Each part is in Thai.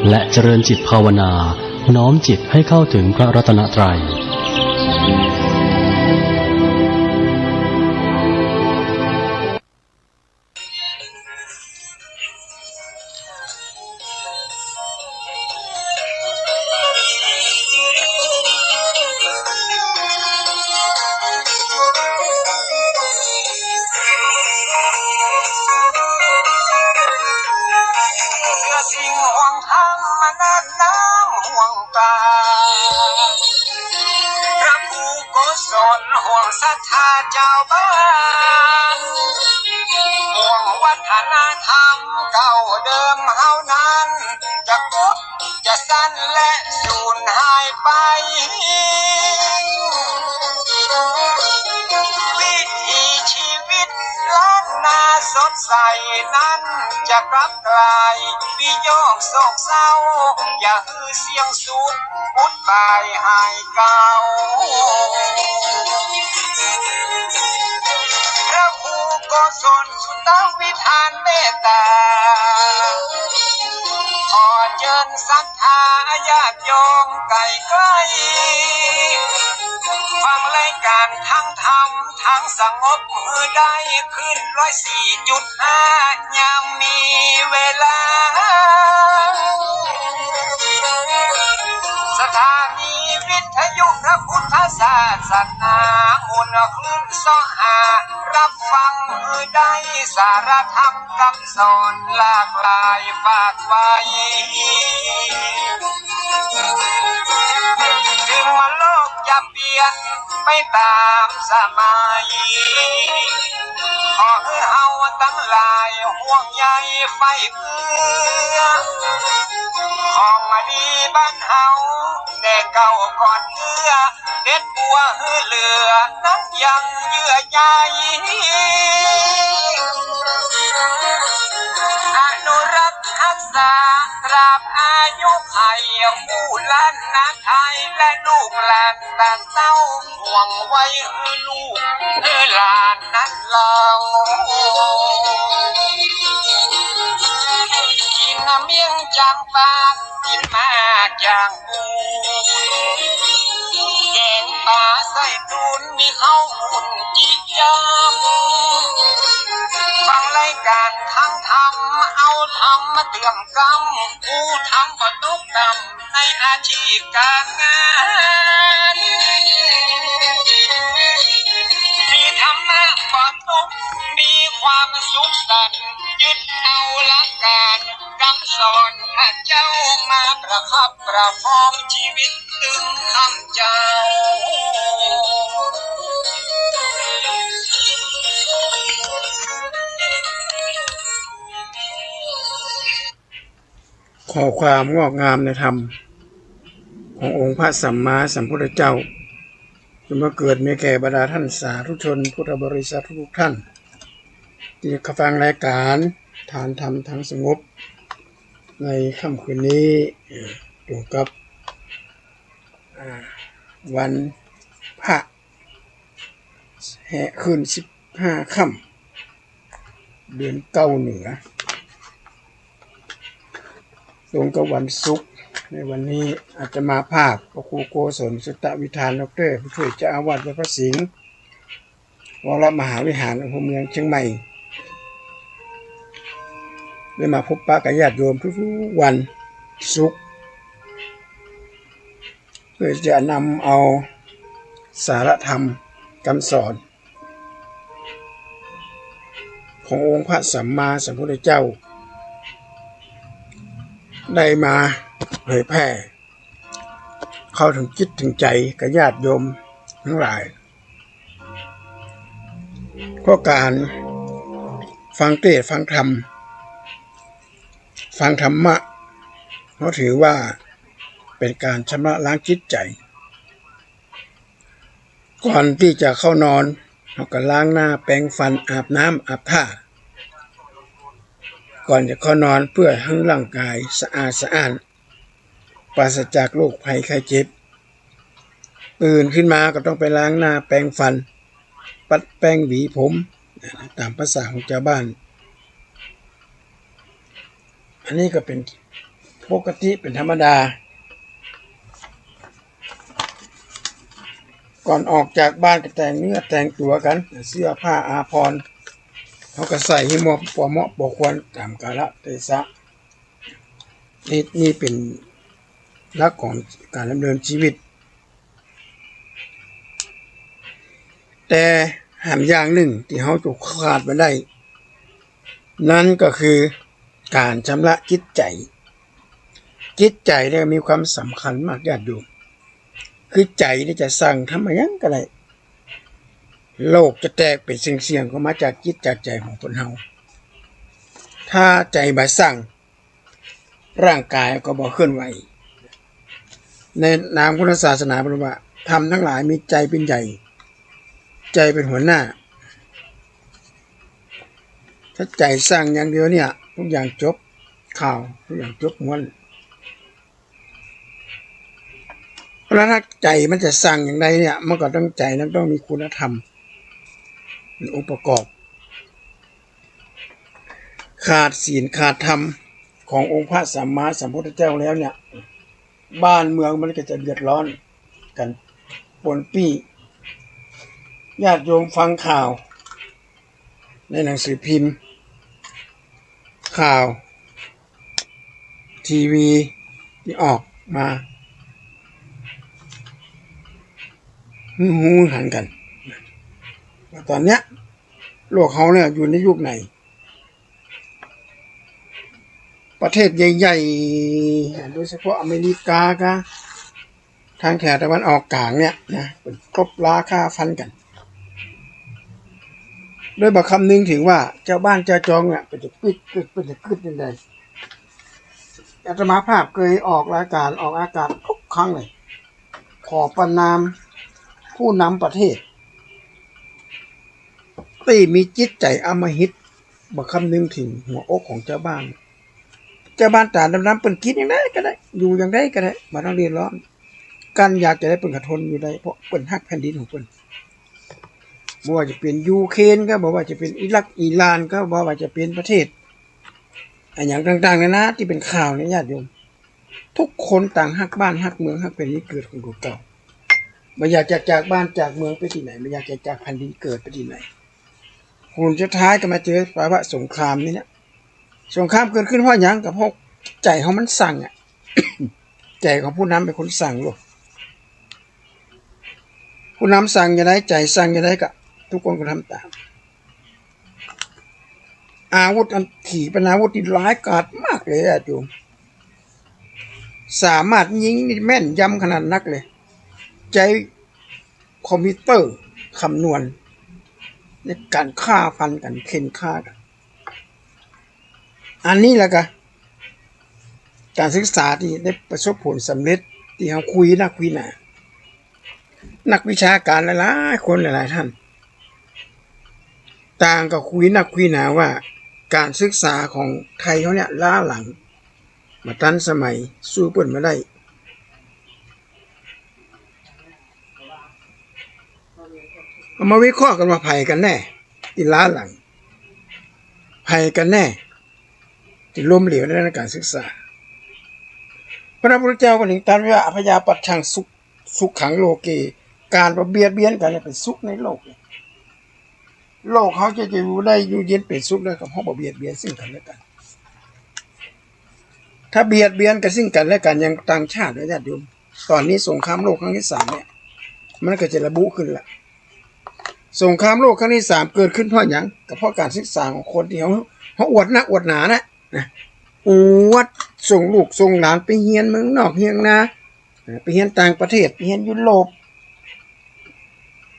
และเจริญจิตภาวนาน้อมจิตให้เข้าถึงพระรัตนตรัยห่วงศรัทธาเจ้าบ้านห่วงวัฒนธรรมเก่าเดิมเฮานั้นจะกุดจะสั้นและสูญหายไปวิถีชีวิตล้านนาสดใสนั้นจะกลับกลายวิโยคโศกเศร้าอย่าฮือเสียงสูดพุดบายหายเก่าพระครูโกศลสุตวิธานเมตตาขอเชิญศรัทธาญาติโยมไกลไกลฟังรายการทั้งธรรมทั้งสงบมือได้ขึ้น104.5ยามมีเวลาสถานีวิทยุพระพุทธศาสนาอุณคลื่นซ้อหารับฟังมือได้สารธรรมคำสอนหลากหลายฝากไว้ถึงว่าโลกจะเปลี่ยนไปตามสมัยขอให้เฮาทั้งหลายห่วงใยไฟเอื้อของมาดีบ้านเฮาแต่เก่าก่อนเอื้อเด็ดบัวหือเหลือนั้นยังเยื่อใยอนุรักษ์รักษาตราบอายุไขผู้ล้านนาไทยและลูกหลานต่างเต้าห่วงไว้หือลูกหือหลานนั้นเรากินน้ำเมี่ยงจางปากกินมากอย่างปูแกงปลาใส่ตูนมีข้าวอุ่นจิยำฟังรายการทั้งทำเอาทำมาเตือนกำผู้ทำก็ตกดำในอาชีพการงานที่ธรรมะก็ตกมีความสุขสันต์ยึดเอาหลักการคำสอนพระเจ้ามาประคับประคองชีวิตตึงคำเจ้าขอความงอกงามในธรรมขององค์พระสัมมาสัมพุทธเจ้าจงมาเกิดมีแก่บรรดาท่านสาธุชนพุทธบริษัททุกท่านที่ฟังรายการทานธรรมทั้งสงบในค่ำคืนนี้ตรงกับวันพระแห่คืน15 ค่ำเดือนเก้าเหนือตรงกับวันศุกร์ในวันนี้อาจจะมาภาคพระครูโกศลสุตวิธานดร.ผู้ช่วยเจ้าอาวาสวัดพระสิงห์วรมหาวิหารอำเภอเมืองเชียงใหม่ได้มาพบปะกับญาติโยมทุกวันศุกร์เพื่อจะนำเอาสารธรรมคำสอนขององค์พระสัมมาสัมพุทธเจ้าได้มาเผยแพร่เข้าถึงจิตถึงใจกับญาติโยมทั้งหลายก็การฟังเทศน์ฟังธรรมฟังธรรมะเพราะถือว่าเป็นการชำระล้างจิตใจก่อนที่จะเข้านอนเราก็ล้างหน้าแปรงฟันอาบน้ำอาบท่าก่อนจะเข้านอนเพื่อให้ร่างกายสะอาดสะอ้านปราศจากโรคภัยไข้เจ็บตื่นขึ้นมาก็ต้องไปล้างหน้าแปรงฟันปัดแป้งหวีผมตามภาษาของชาวบ้านอันนี้ก็เป็น ปกติเป็นธรรมดาก่อนออกจากบ้านก็แต่งเนื้อแต่งตัวกันเสื้อผ้าอาภรณ์เขาก็ใส่ให้เหมาะพอเหมาะพอควรตามกาลเทศะนี่เป็นหลักของการดำเนินชีวิตแต่หามอย่างหนึ่งที่เขาจะขาดไม่ได้นั่นก็คือการชำระจิตใจเนี่ยมีความสำคัญมากญาติโยมคือใจนี่จะสั่งทำอะไรยังก็ได้โลกจะแตกเป็นเสียงๆก็มาจากจิตจากใจของคนเฮาถ้าใจบ่สั่งร่างกายก็บ่เคลื่อนไหวในนามพุทธศาสนาบอกว่าธรรมทั้งหลายมีใจเป็นใหญ่ใจเป็นหัวหน้าถ้าใจสั่งอย่างเดียวเนี่ยทุกอย่างจบข่าวทุกอย่างจบม้วนเพราะถ้าใจมันจะสั่งอย่างใดเนี่ยมันก็ต้องใจนั้นต้องมีคุณธรรมเป็นองค์ประกอบขาดศีลขาดธรรมขององค์พระสัมมาสัมพุทธเจ้าแล้วเนี่ยบ้านเมืองมันก็จะเดือดร้อนกันปนปี้ญาติโยมฟังข่าวในหนังสือพิมพ์ข่าวทีวีที่ออกมาหูหันกันว่าตอนเนี้ยโลกเขาเนี่ยอยู่ในยุคไหนประเทศใหญ่ๆโดยเฉพาะอเมริกาก็ทางแถบตะวันออกกลางเนี่ยนะเป็นกบราคาฟันกันโดยบอกคำนึงถึงว่าเจ้าบ้านเจ้าจองเนี่ยเป็นจะกึดยังไงอาตมาภาพเคยออกรายการออกอากาศทุกครั้งเลยขอประนามผู้นำประเทศที่มีจิตใจอำมหิตบอกคำนึงถึงหัวอกของเจ้าบ้านตาดำๆเปิ่นคิดอย่างไรก็ได้อยู่อย่างไรก็ได้มาต้องเรียนร้อนกันอยากจะได้เปิ่นกระทนอยู่ได้เพราะเปิ่นฮักแผ่นดินของเปิ่นบ่ว่าจะเป็นยูเครนก็บอกว่าจะเป็นอิรักอิหร่านก็บอกว่าจะเป็นประเทศอย่างต่างๆนะที่เป็นข่าวเนี่ยญาติโยมทุกคนต่างฮักบ้านฮักเมืองฮักแผ่นดินเกิดของเก่าไม่อยากจะจากบ้านจากเมืองไปที่ไหนไม่อยากจะจากแผ่นดินเกิดไปที่ไหนคนสุดท้ายก็มาเจอภาวะสงครามนี่เนี่ยสงครามเกิดขึ้นเพราะหยังกับพวกใจของมันสั่งอ่ะ ใจของผู้นำเป็นคนสั่งลูกผู้นำสั่งอย่างไรใจสั่งอย่างไรก็ทุกคนก็ทำตามอาวุธอันถี่เป็นอาวุธที่ร้ายกาจมากเลยอะโยมสามารถยิงนี่แม่นยำขนาดนักเลยใจคอมพิวเตอร์คำนวณในการฆ่าฟันกันเข็นฆ่ากันอันนี้แหละก็การศึกษาที่ได้ประสบผลสำเร็จที่เขาคุยนักวิชาการหลายๆคนหลายๆท่านต่างก็คุยว่าการศึกษาของไทยเขาเนี่ยล้าหลังมาทันสมัยสู้เปิ่นมาได้เอามาวิเคราะห์กันว่าไผกันแน่ที่ล้าหลังไผกันแน่ที่ล้มเหลวในด้านการศึกษาพระพุทธเจ้าก็ถึงตรัสว่าอภยาปัชชังสุขขังโลเกการประเบียดเบียนกันเป็นสุขในโลกเขาจะอยู่ได้อยู่เย็นเป็นสุขได้กับเพราะบ่เบียดเบียนซึ่งกันและกันถ้าเบียดเบียนกันซึ่งกันและกันยังต่างชาติญาติโยมตอนนี้สงครามโลกครั้งที่3เนี่ยมันก็จะระบุขึ้นละสงครามโลกครั้งที่3เกิดขึ้นเพราะหยังก็เพราะการศึกษาของคนที่เขาอวดหน้าอวดหนานะอวดส่งลูกส่งหลานไปเรียนเมืองนอกเรียนนะไปเรียนต่างประเทศไปเรียนยุโรป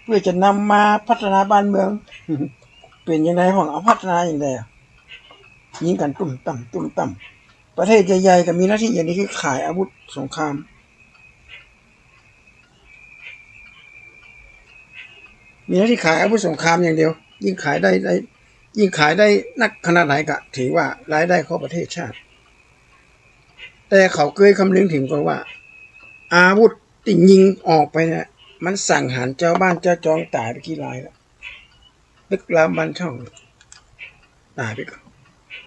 เพื่อจะนำมาพัฒนาบ้านเมืองเป็นยังไงของเอาพัฒนาอย่างไรยิงกันตุ่มต่ำประเทศใหญ่ๆก็มีหน้าที่อย่างนี้คือขายอาวุธสงครามมีหน้าที่ขายอาวุธสงครามอย่างเดียวยิ่งขายได้นักขนาดไหนก็ถือว่ารายได้ของประเทศชาติแต่เขาเคยคำนึงถึงกันว่าอาวุธที่ยิงออกไปเนี่ยมันสั่งหารเจ้าบ้านเจ้าจองตายไปกี่รายแล้วตึกรามบ้านช่องตายไปก่อน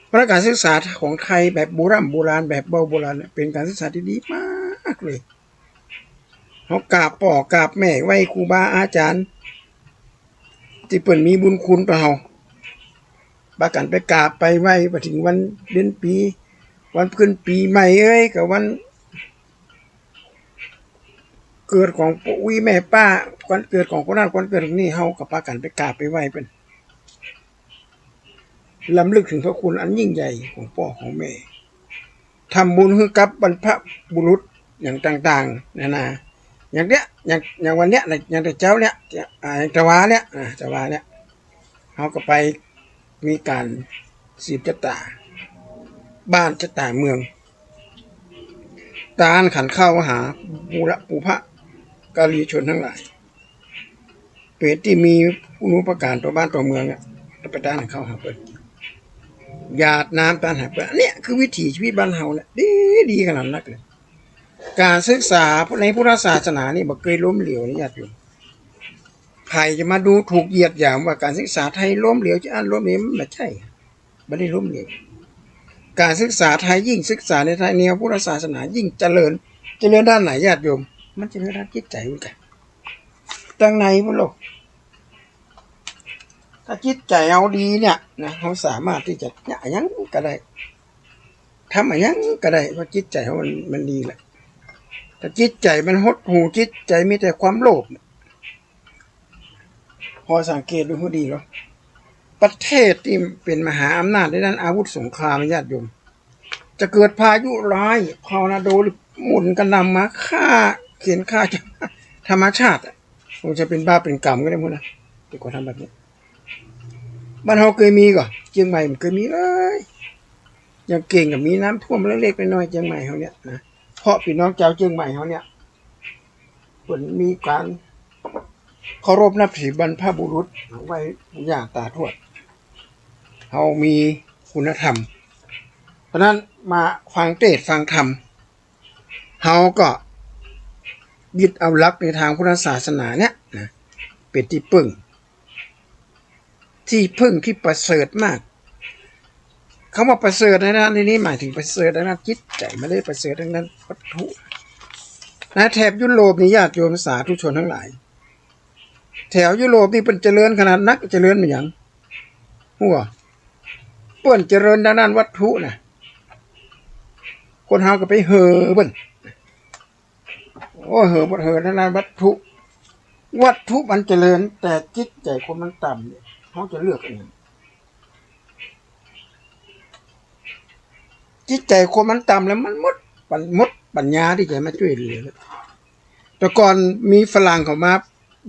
เพราะการศึกษาของไทยแบบโบราณแบบโบราณเป็นการศึกษาที่ดีมากเลยเขากราบพ่อกราบแม่ไหว้ครูบาอาจารย์ที่เปิ่นมีบุญคุณต่อเราบากันไปกราบไปไหว้ไปถึงวันเดือนปีวันขึ้นปีใหม่กับวันเกิดของปู่อุ้ยแม่ป้าวันเกิดของคนนั้นวันเกิดของนี่เฮากับปากันไปกราบไปไหว้เป็นลำลึกถึงพระคุณอันยิ่งใหญ่ของพ่อของแม่ทำบุญให้กับบรรพบุรุษอย่างต่างๆนานาอย่างเนี้ยอย่างวันเนี้ยอย่างแต่เจ้าเนี้ยอย่างตะวาเนี้ยตะวาเนี้ยเขาก็ไปมีการสืบชะตาบ้านชะตาเมืองตาลขันเข้าหาปูพระกาลีชนทั้งหลายเปรตที่มีผู้รู้ประการต่อบ้านต่อเมืองเนี่ยไปตาลเข้าหาเปิดหยาดน้ำตาลหาเปิดเนี่ยคือวิถีชีวิตบ้านเฮาแหละดีขนาดนั้นเลยการศึกษาในพุทธศาสนานี่บ่เคยล้มเหลวนี่ญาติโยมใครจะมาดูถูกเหยียดหยามว่าการศึกษาไทยล้มเหลวจะล้มเหลวมันไม่ใช่ไม่ได้ล้มเหลวการศึกษาไทยยิ่งศึกษาในไทยแนวพุทธศาสนายิ่งเจริญด้านไหนญาติโยมมันเจริญด้านจิตใจเหมือนกันตั้งในพวกโลกถ้าจิตใจเอาดีเนี่ยนะเขาสามารถที่จะยังก็ได้ทำยังก็ได้เพราะจิตใจเขามันดีแหละถ้าจิตใจมันหดหู่จิตใจมีแต่ความโลภพอสังเกตดูให้ดีหรอประเทศที่เป็นมหาอำนาจในด้านอาวุธสงครามญาติโยมจะเกิดพายุร้ายทอร์นาโดหมุนกันนำมาฆ่าเขียนฆ่าธรรมชาติคงจะเป็นบ้าเป็นกรรมก็ได้มั้งนะที่เขาทำแบบนี้บ้านเราเคยมีก่อนเชียงใหม่มันเคยมีเลยอย่างเก่งกับมีน้ำท่วมเล็กๆน้อยๆเชียงใหม่เขาเนี่ยนะเพราะพี่น้องเจ้าเชียงใหม่เขาเนี่ยผลมีการเคารพนับถือบรรพบุรุษไว้ย่าตาทวดเขามีคุณธรรมเพราะนั้นมาฟังเทศน์ฟังธรรมเขาก็ยึดเอาหลักในทางพุทธศาสนาเนี่ยนะเป็นที่พึ่งที่ประเสริฐมากเขาว่าประเสริฐในนี้หมายถึงประเสริฐในด้านจิตใจไม่ได้ประเสริฐในด้านวัตถุนะแถบยุโรปนี่ญาติโยมสาธุชนทั้งหลายแถวยุโรปนี่เป็นเจริญขนาดนักเจริญเหมือนอย่างหัวเปิ้นเจริญด้านวัตถุนะคนเฮาก็ไปเห่อเปิ้นโอ้เห่อด้านวัตถุมันเจริญแต่จิตใจคนมันต่ำเนี่ยเขาจะเลือกอันนี้จิตใจคนมันต่ำแล้วมันมดปัญญาที่จะมาช่วยเหลือแต่ก่อนมีฝรั่งเขามา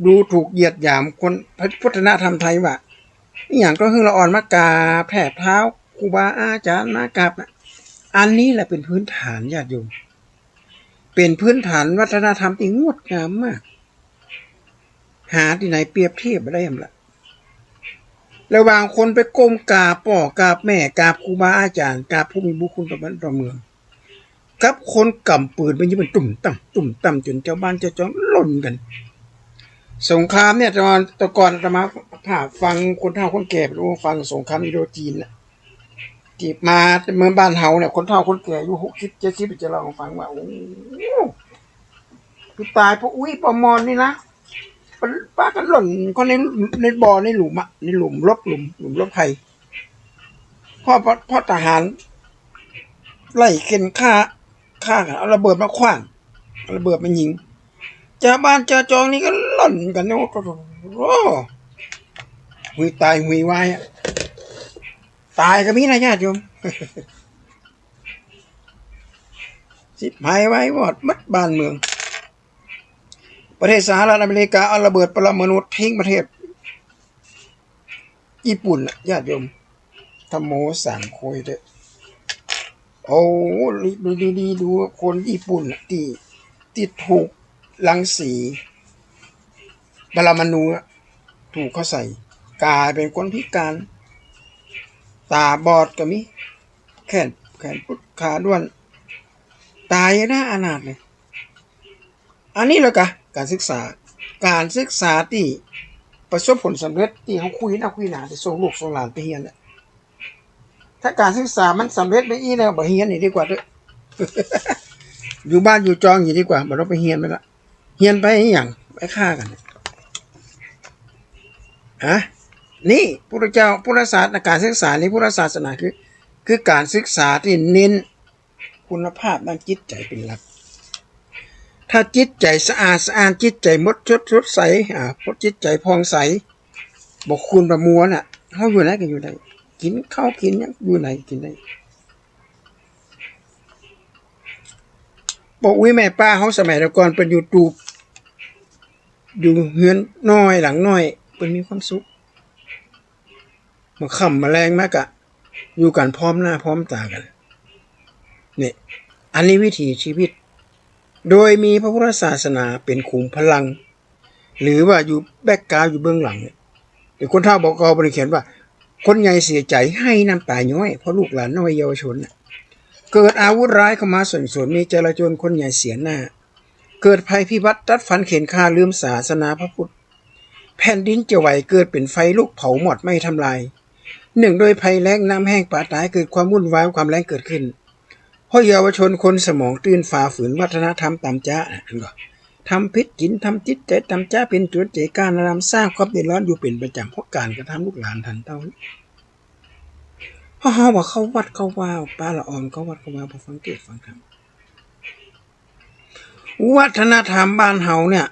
ดูถูกเหยียดหยามคนพุทธธรรมไทยว่านี่อย่างก็คือละอ่อนมากาแผลเท้าครูบาอาจารย์มากราบนะอันนี้แหละเป็นพื้นฐานญาติโยมเป็นพื้นฐานวัฒนธรรมที่งดงามมากหาที่ไหนเปรียบเทียบไม่ได้ละระหว่างคนไปก้มกราบพ่อกราบแม่กราบครูบาอาจารย์กราบผู้มีบุญคุณต่อบ้านต่อเมืองกับคนกำปืนมันยิ่งเป็นตุ่มต่ำจนเจ้าบ้านเจ้าจองล่นกันสงครามเนี่ยตอนก่อนจะมาผ่าฟังคนเฒ่าคนแก่รู้ฟังสงครามอินโดจีนน่ะที่มาเมืองบ้านเฮาเนี่ยคนเฒ่าคนแก่อายุ60 70จะเล่าให้ฟังว่าโอ้คือตายเพราะอุ้ยประมอนนี่นะป้ากันหล่นก็ในบ่อในหลุมอ่ะในหลุมลบภัยพ่อทหารไล่เข็นฆ่ากันเอาระเบิดมาขว้างระเบิดมายิงเจ้าบ้านเจ้าจองนี่ก็หล่นกันโอ้หุยตายหุยวายตายก็มีนะญาติโยมสิบหายไว้หมดมัดบ้านเมืองประเทศสหรัฐอเมริกาเอาระเบิดปรมาณูทิ้งประเทศญี่ปุ่นน่ะญาติโยมธรรมโมสั่งโคยเด้อโอ้ดีดูคนญี่ปุ่นน่ะที่ถูกรังสีปรมาณูถูกเขาใส่กลายเป็นคนพิการตาบอดก็มีแขนพุดขาด้วนตายนะอนาถเลยอันนี้แล้วกะการศึกษาที่ประสบผลสำเร็จที่เขาคุยหน้าที่ส่งลูกส่งหลานไปเรียนเนี่ย ถ้าการศึกษามันสำเร็จไปอีแล้วบ่เฮียนนี่ดีกว่าเด้อ อยู่บ้านอยู่จองอยู่ดีกว่าบ่ต้องไปเฮียนไปละเฮียนไปอีหยังไปฆ่ากันฮะนี่พุทธเจ้าพุทธศาสนาการศึกษานี่พุทธศาสนาคือการศึกษาที่เน้นคุณภาพด้านจิตใจเป็นหลักถ้าจิตใจสะอาดจิตใจมดชดใสพดจิตใจพองใสบ่คุณประมัวน่ะเฮาอยู่ไหนก็อยู่ได้กินข้าวกินหยังอยู่ไหนกินได้บอกอุ้ยแม่ป้าเฮาสมัยแต่ก่อนเป็นYouTubeอยู่เฮือนน้อยหลังน้อยเพิ่นมีความสุขมาค่ำมาแรงมากะอยู่กันพร้อมหน้าพร้อมตากันนี่อันนี้วิถีชีวิตโดยมีพระพุทธศาสนาเป็นขุมพลังหรือว่าอยู่แบ็กกราวด์อยู่เบื้องหลังเดี๋ยวคนเฒ่าบอกบริเขียนว่าคนใหญ่เสียใจให้น้ำตาย้อยเพราะลูกหลานน้อยเยาวชนเกิดอาวุธร้ายเข้ามาส่วนมีจราจรคนใหญ่เสียหน้าเกิดภัยพิบัติตัดฟันเข็นฆ่าลืมศาสนาพระพุทธแผ่นดินจะไหวเกิดเป็นไฟลุกเผาหมดไม่ทำลายหนึ่งโดยภัยแล้งน้ำแห้งป่าตายเกิดความวุ่นวายความแรงเกิดขึ้นเพราะเยาวชนคนสมองตื่นฝ่าฝืนวัฒนธรรมตามจ้าทำพิษกินทำจิตใจตามจ้าเป็นจุดเจการนำสร้างความเดือดร้อนอยู่เป็นประจำเพราะการกระทำลูกหลานทันเต้าเพราะเขาบอกเขาวัดเขาว่าป้าละออมเขาวัดเขาว่าพอฟังเทศฟังธรรมวัฒนธรรมบ้านเฮาเนี่ย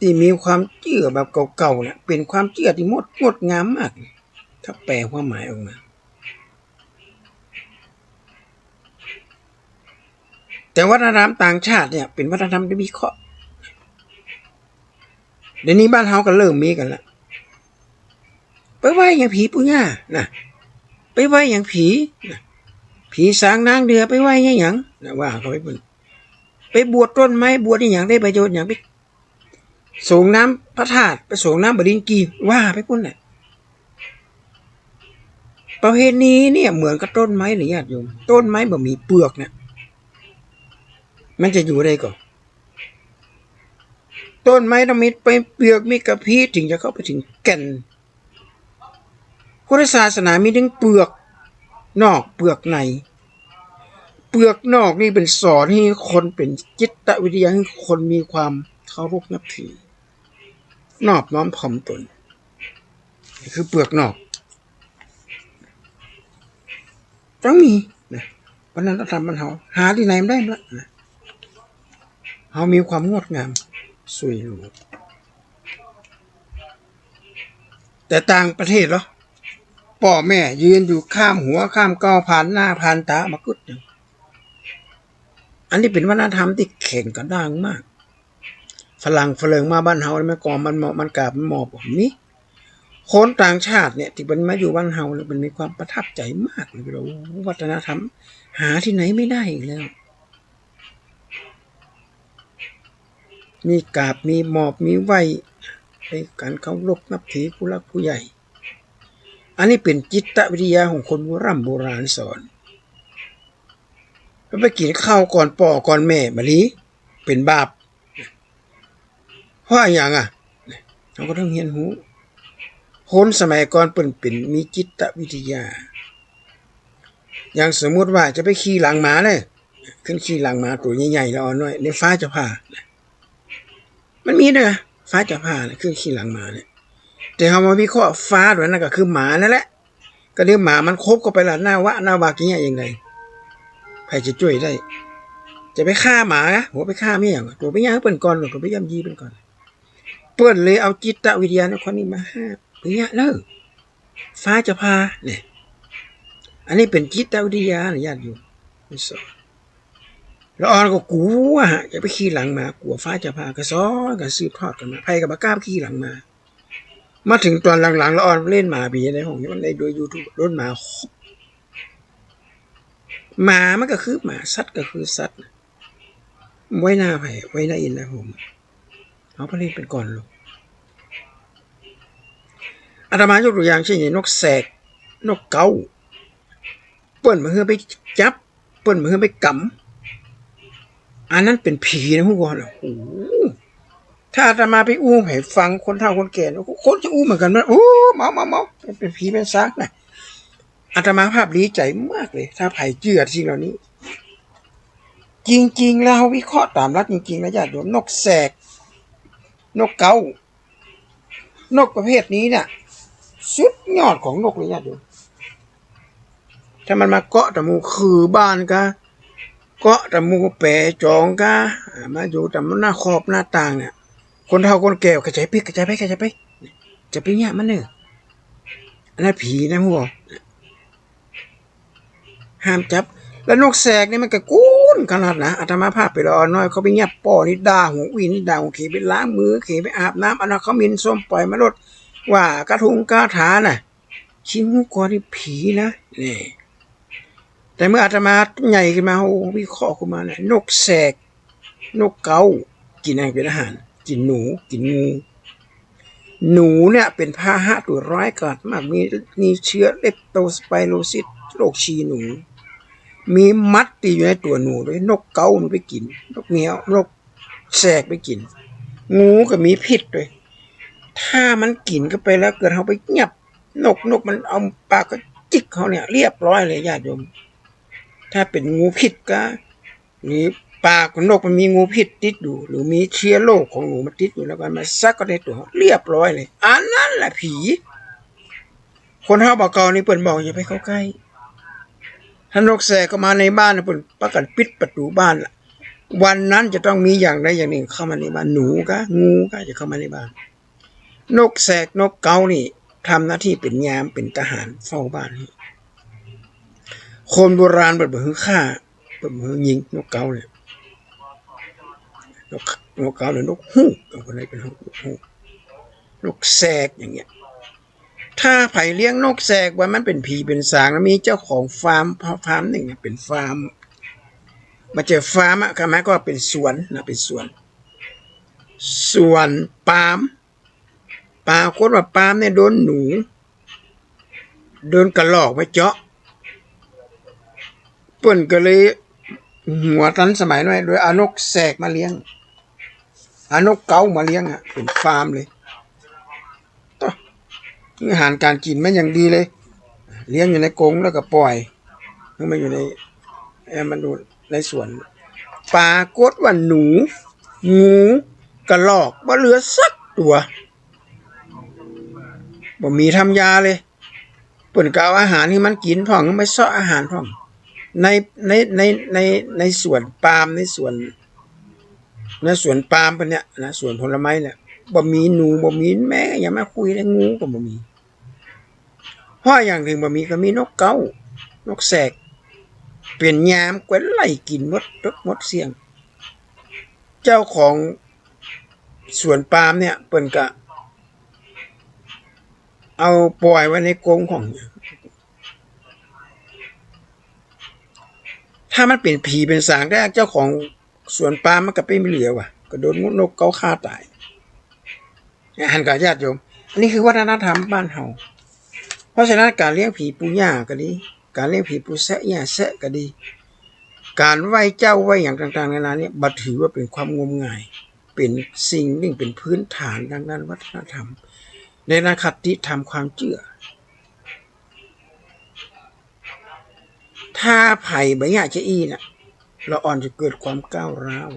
ที่มีความเชื่อแบบเก่าๆเนี่ยเป็นความเชื่อที่งดงามมากถ้าแปลความหมายออกมาแต่วัฒนธรรมต่างชาติเนี่ยเป็นวัฒนธรรมที่มีข้อเดี๋ยวนี้บ้านเฮาก็เริ่มมีกันแล้วไปไหว้อย่างผีปุ้ย่านะไปไหว้อย่างผีนะผีสางนางเดือไปไหว้อย่างหยังนะว่าเขาไปบวชต้นไม้บวชอย่างได้ประโยชน์อย่างไปส่งน้ำพระธาตุไปส่งน้ำบดินกีว่าไปพุ่นน่ะประเพณีเนี่ยเหมือนกับต้นไม้หรือญาติโยมต้นไม้บ่มีเปลือกเนี่ยมันจะอยู่ได้ก่อนต้นไม้ต้องมีเปลือกมีกระพี้ถึงจะเข้าไปถึงแก่นพุทธศาสนามีทั้งเปลือกนอกเปลือกในเปลือกนอกนี่เป็นสอนให้คนเป็นจิตวิทยาให้คนมีความเคารพนับถือนอบน้อมถ่อมตนนี่คือเปลือกนอกต้องมีนะวัฒนธรรมมันเฮาหาที่ไหนไม่ได้ละนะเฮามีความงดงามสวยหรูแต่ต่างประเทศเหรอพ่อแม่ยืนอยู่ข้ามหัวข้ามก้าวผ่านหน้าผ่านตามากึดอย่างอันนี้เป็นวัฒนธรรมที่แข็งกระด้างมากฝรั่งเฝริงมาบ้านเฮาไม่ก่อมันกราบมันหมอบแบบนี้คนต่างชาติเนี่ยที่มันมาอยู่บ้านเฮาเนี่ยมันมีความประทับใจมากเลยเราวัฒนธรรมหาที่ไหนไม่ได้อีกแล้วมีกราบมีหมอบมีไหวในการเคารพนับถือผู้หลักผู้ใหญ่อันนี้เป็นจิตวิทยาของคนโบราณสอนไปกินข้าวก่อนพ่อก่อนแม่มะลิเป็นบาปเพราะอย่างเราก็ต้องเรียนรู้คนสมัยก่อนเป็นมีจิตวิทยาอย่างสมมุติว่าจะไปขี่หลังม้าเลยขึ้นขี่หลังม้าตัวใหญ่ๆแล้วอ่อนน้อยในฟ้าจะผ่ามันมีด้วยฟ้าจะผ่าขึ้นขี่หลังม้าเนี่ยแต่เขามาวิเคราะห์ฟ้าด้วยนั่นก็คือหมานั่นแหละก็เดี๋ยวหมามันคบกันไปละหน้าวากิเนี่ยยังไงใครจะช่วยได้จะไปฆ่าหมาหัวไปฆ่าไม่อย่างตัวไปย่างเปิ้นก่อนหรือตัวไปย่ำยีเปิ้นก่อนเปิ้นเลยเอาจิตวิทยาในคนนี้มาห้าไปย่างเลิกฟ้าจะพาเนี่ยอันนี้เป็นจิตวิทยาญาติอยู่ไม่สอนแล้วอ่อนก็กลัวจะไปขี่หลังมากลัวฟ้าจะพากระซ้อนกันสืบทอดกันมาใครกับบ้ากล้าขี่หลังมาถึงตอนหลังๆแล้วอ่อนเล่นหมาบีในห้องนี้มันได้โดย YouTube รถหมาหมามันก็คือหมาสัตว์ก็คือสัตว์ไว้หน้าไผ่ไว้หน้าอินนะผมเอาไปเล่นเป็นก่อนลูกอาตมายกตัวอย่างเช่นนกแสกนกเกาเปิ้นมาเฮือไปจับเปิ้นมาเฮือไปกำอันนั้นเป็นผีนะพวกเราโอ้ถ้าอาตมาไปอู้ให้ฟังคนเฒ่าคนแก่คนจะอู้เหมือนกันว่าโอ้เมาเป็นผีเป็นซากนะ อาตมาภาพดีใจมากเลยถ้าไผ่เชื่อสิ่งเหล่านี้ จริงๆแล้ววิเคราะห์ตามรัฐจริงๆนะญาติโยมนกแสกนกเกานกประเภทนี้เนี่ยสุดยอดของนกเลยญาติโยมถ้ามันมาเกาะตะมูคือบ้านกะเกาะตะมูแปรจองกะมาอยู่ตะมูหน้าขอบหน้าต่างเนี่ยคนเฒ่าคนแก่กระจายไปจะไปเนี่ยมันเนี่ยอันนั้นผีนะพวกห้ามจับแล้วนกแสกนี่มันก็กูนขนาดนะอาตมาภาพไปรอน้อยเขาไปเงียบป้อนี่ด่าหัววินนี่ด่าหัวขี่ไปล้างมือขี่ไปอาบน้ำอันนั้นเขามินส้มปล่อยมาลดว่ากระทุงกระถาน่ะชิงหูกอนี่ผีนะนี่แต่เมื่ออาตมาใหญ่ขึ้นมาโอ้วิเคราะห์ขึ้นมาเนี่ยนกแสกนกเกากินอะไรเป็นอาหารกินหนูกินงูหนูเนี่ยเป็นพาหะตัวร้ายกาจมากมีเชื้อเลปโตสไปโรซิสโรคชีหนูมีมัดตีอยู่ในตัวหนูด้วยนกเกามันไปกินนกเหนียวนกแสกไปกินงูก็มีพิษด้วยถ้ามันกินก็ไปแล้วเกิดเขาไปเงียบนกมันเอาปากก็จิกเขาเนี่ยเรียบร้อยเลยญาติโยมถ้าเป็นงูพิษก็หรือปากของนกมันมีงูพิษติดอยู่หรือมีเชื้อโรคของหนูมันติดอยู่แล้วก็มาซักก็ในตัวเรียบร้อยเลยอันนั้นแหละผีคนเฮาบอกเก่านี่เปิ้นบอกอย่าไปเข้าใกล้ถ้านกแสกก็มาในบ้านเปิ้นประกันปิดประตูบ้านล่ะวันนั้นจะต้องมีอย่างใดอย่างหนึ่งเข้ามาในบ้านหนูก็งูก็จะเข้ามาในบ้านนกแสกนกเกานี่ทำหน้าที่เป็นยามเป็นทหารเฝ้าบ้านคนโบราณเปิดเบือฆ่าเปิดเบือยิงนกเกาเนี่ยนกเกาหรือนกฮูกเอาคนไหนเป็นนกฮูกนกแสกอย่างเงี้ยถ้าไผ่เลี้ยงนกแสกว่ามันเป็นผีเป็นสางแล้วมีเจ้าของฟาร์มหนึ่งเป็นฟาร์มมาเจอฟาร์มอะหมายก็เป็นสวนนะเป็นสวนปาล์มคนว่าปาล์มเนี่ยโดนหนูโดนกระรอกไปเจาะเปิ้นก็เลยหัวทันสมัยหน่อยโดยเอานกแสกมาเลี้ยงเอานกเก๋ามาเลี้ยงอ่ะเป็นฟาร์มเลยต่ออาหารการกินมันอย่างดีเลยเลี้ยงอยู่ในกรงแล้วก็ปล่อยมันอยู่ในมันดูในสวนปรากฏว่าหนูงูกระรอกบ่เหลือสักตัวบ่มีทำยาเลยเปิ้นก็เอาอาหารที่มันกินพ่องไม่ซ้ออาหารพ่องในสวนปาล์มในสวนปาล์มเป็นเนี่ยนะสวนผลไม้เนี่ยบ่มีหนูบ่มีแม่อย่ามาคุยเลยงูก็บ่มีเพราะอย่างหนึ่งบ่มีก็มีนกเก้านกแสกเป็นยามกวนไล่กินหมดเสียงเจ้าของสวนปาล์มเนี่ยเปิ้นก็เอาปล่อยไว้ในกรงของถ้ามันเป็นผีเป็นสางได้เจ้าของสวนปาล์มมันก็ไปไม่เหลือว่ะก็โดนนกเกาฆ่าตายหันกับญาติโยมอันนี้คือวัฒนธรรมบ้านเฮาเพราะฉะนั้นการเลี้ยงผีปูย่าก็ดีการเลี้ยงผีปูแซะย่าแซะก็ดีการไหว้เจ้าไหว้อย่างต่างๆนานาเนี่ยบัดถือว่าเป็นความงมงายเป็นสิ่งหนึ่งเป็นพื้นฐานทางด้านวัฒนธรรมในนักคติธรรมความเชื่อถ้าไผ่ใบหญ้าจะอีน่ะเราอ่อนจะเกิดความก้าวร้าว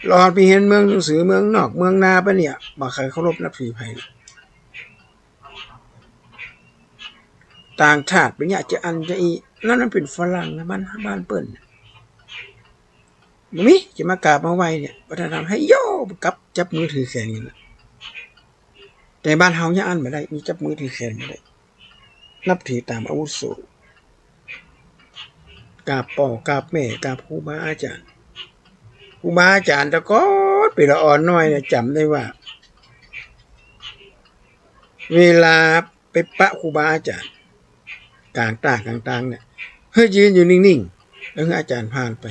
เราไปเห็นเมืองสื่อเมืองนอกเมืองนาปะเนี่ยบ่ใครเคารพนับถือไผ่ต่างชาติใบหญ้าจะอันจะอีนั่นเป็นฝรั่งนะบ้านเปิ้นบ่มีจะมากราบมาไหว้เนี่ยวัฒนธรรมให้โยกับจับมือถือแขนกันนะแต่บ้านเฮาอย่าอันบ่ได้มีจับมือถือแขนบ่ได้นับถือตามอาวุโสกราบพ่อกราบแม่กราบครูบาอาจารย์แต่ก็ปีละอ่อนน้อยเนี่ยจำได้ว่าเวลาไปปะครูบาอาจารย์กลางต่างเนี่ยเฮ้ยยืนอยู่นิ่งๆแล้วอาจารย์ผ่านไป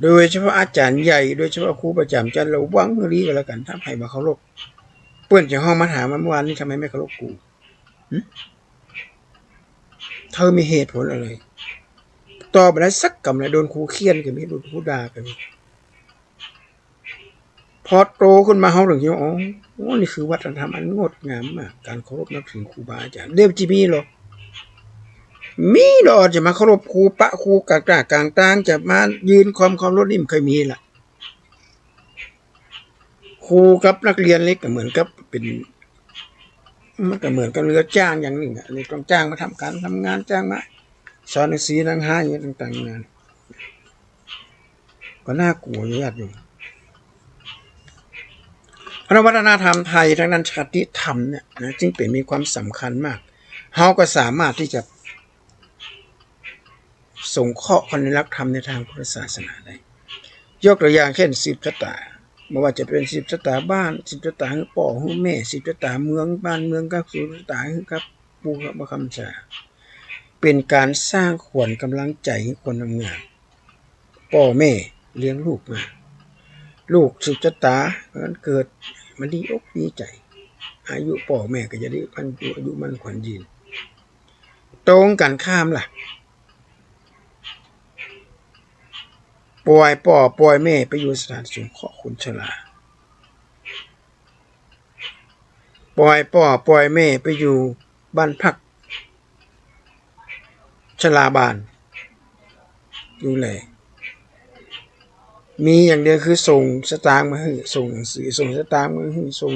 โดยเฉพาะอาจารย์ใหญ่โดยเฉพาะครูประจำจันทร์เราหวังเรื่องนี้ก็แล้วกันถ้าใครมาเคารพเปิ้นจะห้องมาถามเมื่อวานนี้ทำไมไม่เคารพกูเธอมีเหตุผลอะไรตอบไปได้สักคำเลยโดนครูเคี่ยนกันไหมโดนครูด่ากันไหม พอโตขึ้นมาเขาถึงคิดว่าอ๋อนี่คือวัฒนธรรมอันงดงามมากการเคารพนับถือครูบาอาจารย์เดี๋ยวจะมีหรอมีหรอจะมาเคารพครูปะครูกากากลางต่างจะมายืนความเคารพนี่มันเคยมีล่ะครูกับนักเรียนเล็กก็เหมือนกับเป็นมันก็เหมือนกับเรือจ้างอย่างหนึ่งอันนี้ต้องจ้างมาทำการทำงานจ้างมาสอนหนังสือหนังหาอย่างนี้ต่างๆงานก็น่ากลัวญาติโยมเพราะวัฒนธรรมไทยทั้งนั้นชาติธรรมเนี่ยนะจึงเป็นมีความสำคัญมากเขาก็สามารถที่จะส่งเคราะห์คนในรักธรรมในทางพุทธศาสนาได้ยกตัวอย่างเช่น10 ชะตาไม่ว่าจะเป็น10 ชะตาบ้าน10 ชะตาให้ป่อให้แม่10 ชะตาเมืองบ้านเมืองกับ10 ชะตาให้ครับปู่กับพระคำชาเป็นการสร้างขวัญกำลังใจให้คนทำงานป่อแม่เลี้ยงลูกมาลูก10 ชะตามันเกิดมันดีอกดีใจอายุป่อแม่ก็จะได้อายุมันขวัญยืนตรงกันข้ามล่ะปล่อยป่อปล่อยแม่ไปอยู่สถานสงเคราะห์คนชราปล่อยป่อปล่อยแม่ไปอยู่บ้านพักชราบาลดูแลมีอย่างเดียวคือส่งสตางค์มาให้ส่งหนังสือส่งสตางค์มาให้ส่ง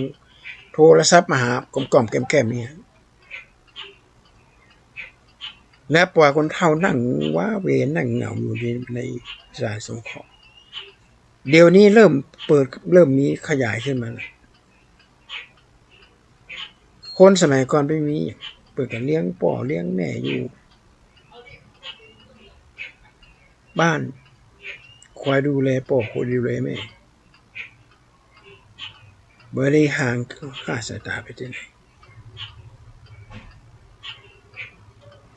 โทรศัพท์มาหากล่อมๆแก้มๆเนี่ยและปล่อยคนเฒ่านั่งว้าเวนั่งเหงาอยู่ในสถานสงเคราะห์เดี๋ยวนี้เริ่มมีขยายขึ้นมาแล้วคนสมัยก่อนไม่มีเปิดกันเลี้ยงป่อเลี้ยงแม่อยู่บ้านคอยดูแลป่อคอยดูแลแม่เบอร์ได้ห่างค่าสายตาไปที่ไหน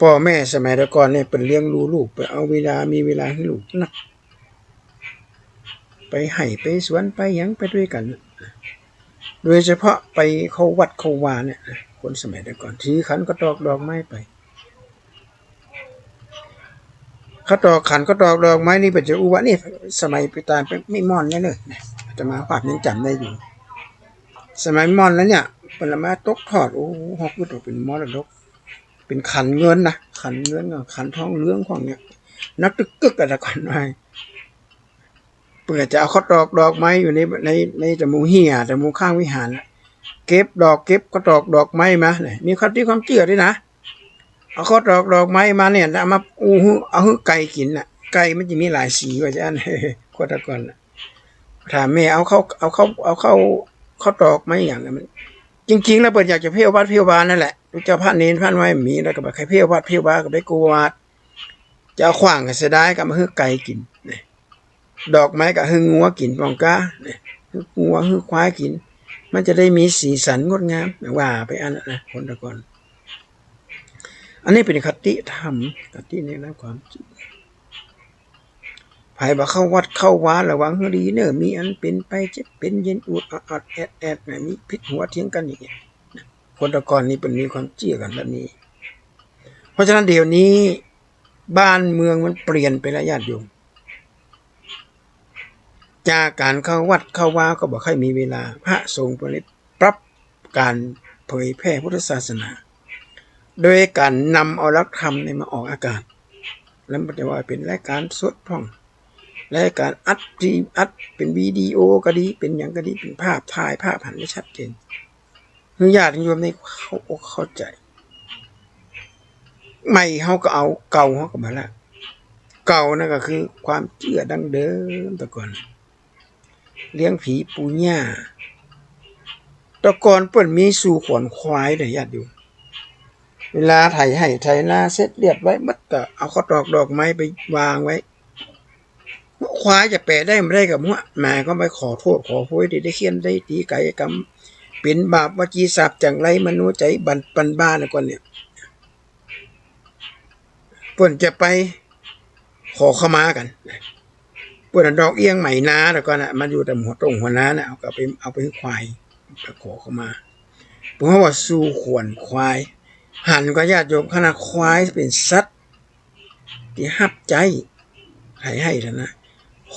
พ่อแม่สมัยก่อนเนี่ยเป็นเลี้ยงลูกไปเอาเวลามีเวลาให้ลูกนักไปให้ไปสวนไปยังไปด้วยกันโดยเฉพาะไปเขาวัดเขาวาเนี่ยคนสมัยก่อนถือขันก็ดอกไม้ไปเขาตอกขันก็ดอกไม้นี่เป็นจะอุวะนี่สมัยไปตามไปไม่ม่อนเลยจะมาภาพยังจำได้อยู่สมัยม่อนแล้วเนี่ยเป็นละมาตกทอดโอ้ฮอกก็ตกเป็นมรดกเป็นขันเงินนะขันเงินกับขันทองเหลืองของเนี่ยนักตึกกึกอะไรก่อนไว้เพื่อจะเอาเขาดอกไม้อยู่ในจมูกเหี่ยจมูกข้างวิหารเก็บก็ดอกไม้มาเนี่ยมีความที่ความเชื่อด้วยนะเอาเขาดอกไม้มาเนี่ยเอามาเอาไก่กินน่ะไก่มันจะมีหลายสีว่าจะอันโคตรก่อนถามแม่เอาเขาดอกไม้อย่างนั้นจริงๆแล้วเปิดอยากจะเพี้ยววัดเพี้ยวบานนั่นแหละเจ้าพระเนรพระไว้มีแล้วก็แบบใครเพี้ยววัดเพี้ยวบานก็ไปกูวัดจะเอาขว้างก็เสียดายก็มาให้ไก่กินเนี่ยดอกไม้ก็ให้งัวกินปองกาเนี่ยให้งัวให้ควายกินมันจะได้มีสีสันงดงามว่าไปอันนั้นนะคนละก่อนอันนี้เป็นคติธรรมคติในด้านความจริงไผบ่เข้าวัดเข้าวาระวังให้ดีเนอะมีอันเป็นไปจะเป็นเย็นอุดอัดแอดนะมีพิษหัวเถียงกันอย่างเงี้ยคนตะกอนนี้เป็นมีความเชื่อกันแบบนี้เพราะฉะนั้นเดี๋ยวนี้บ้านเมืองมันเปลี่ยนไปแล้วญาติโยมจากการเข้าวัดเข้าวาก็บ่ค่อยมีเวลาพระสงฆ์ปรับการเผยแพร่พุทธศาสนาโดยการนำเอาหลักธรรมมาออกอากาศแล้วมันจะว่าเป็นรายการสดพร่องรายการอัดเป็นวิดีโอก็ดีเป็นอย่างก็ดีเป็นภาพถ่ายภาพหันได้ชัดเจนคือญาติโยมในเข้าใจใหม่เขาก็เอาเก่าเขาก็มาละเก่านั่นก็คือความเชื่อดั้งเดิมแต่ก่อนเลี้ยงผีปู่ย่าแต่ก่อนเปิ้นมีสู่ขวนควายได้ญาติโยมเวลาไถนาเสร็จเรียบไว้มัดก็เอาข้าวดอกไม้ไปวางไว้ควายจะแปะได้ไม่ได้กับมั่วแม่ก็ไปขอโทษขอโพยได้เขียนได้ตีไก่กรรมเป็นบาปวจีสาปจังไรมโนใจบันบ้านก่อนเนี่ยเพิ่นจะไปขอขมากันเพิ่นดอกเอี้ยงใหม่นาแล้วก็น่ะมันอยู่แต่หัวนาน่ะเอาไปให้ควายไปขอขมาเพราะว่าสู่ขวนควายหันก็ญาติโยมขนาดควายเป็นสัตว์ที่หับใจให้แล้วนะ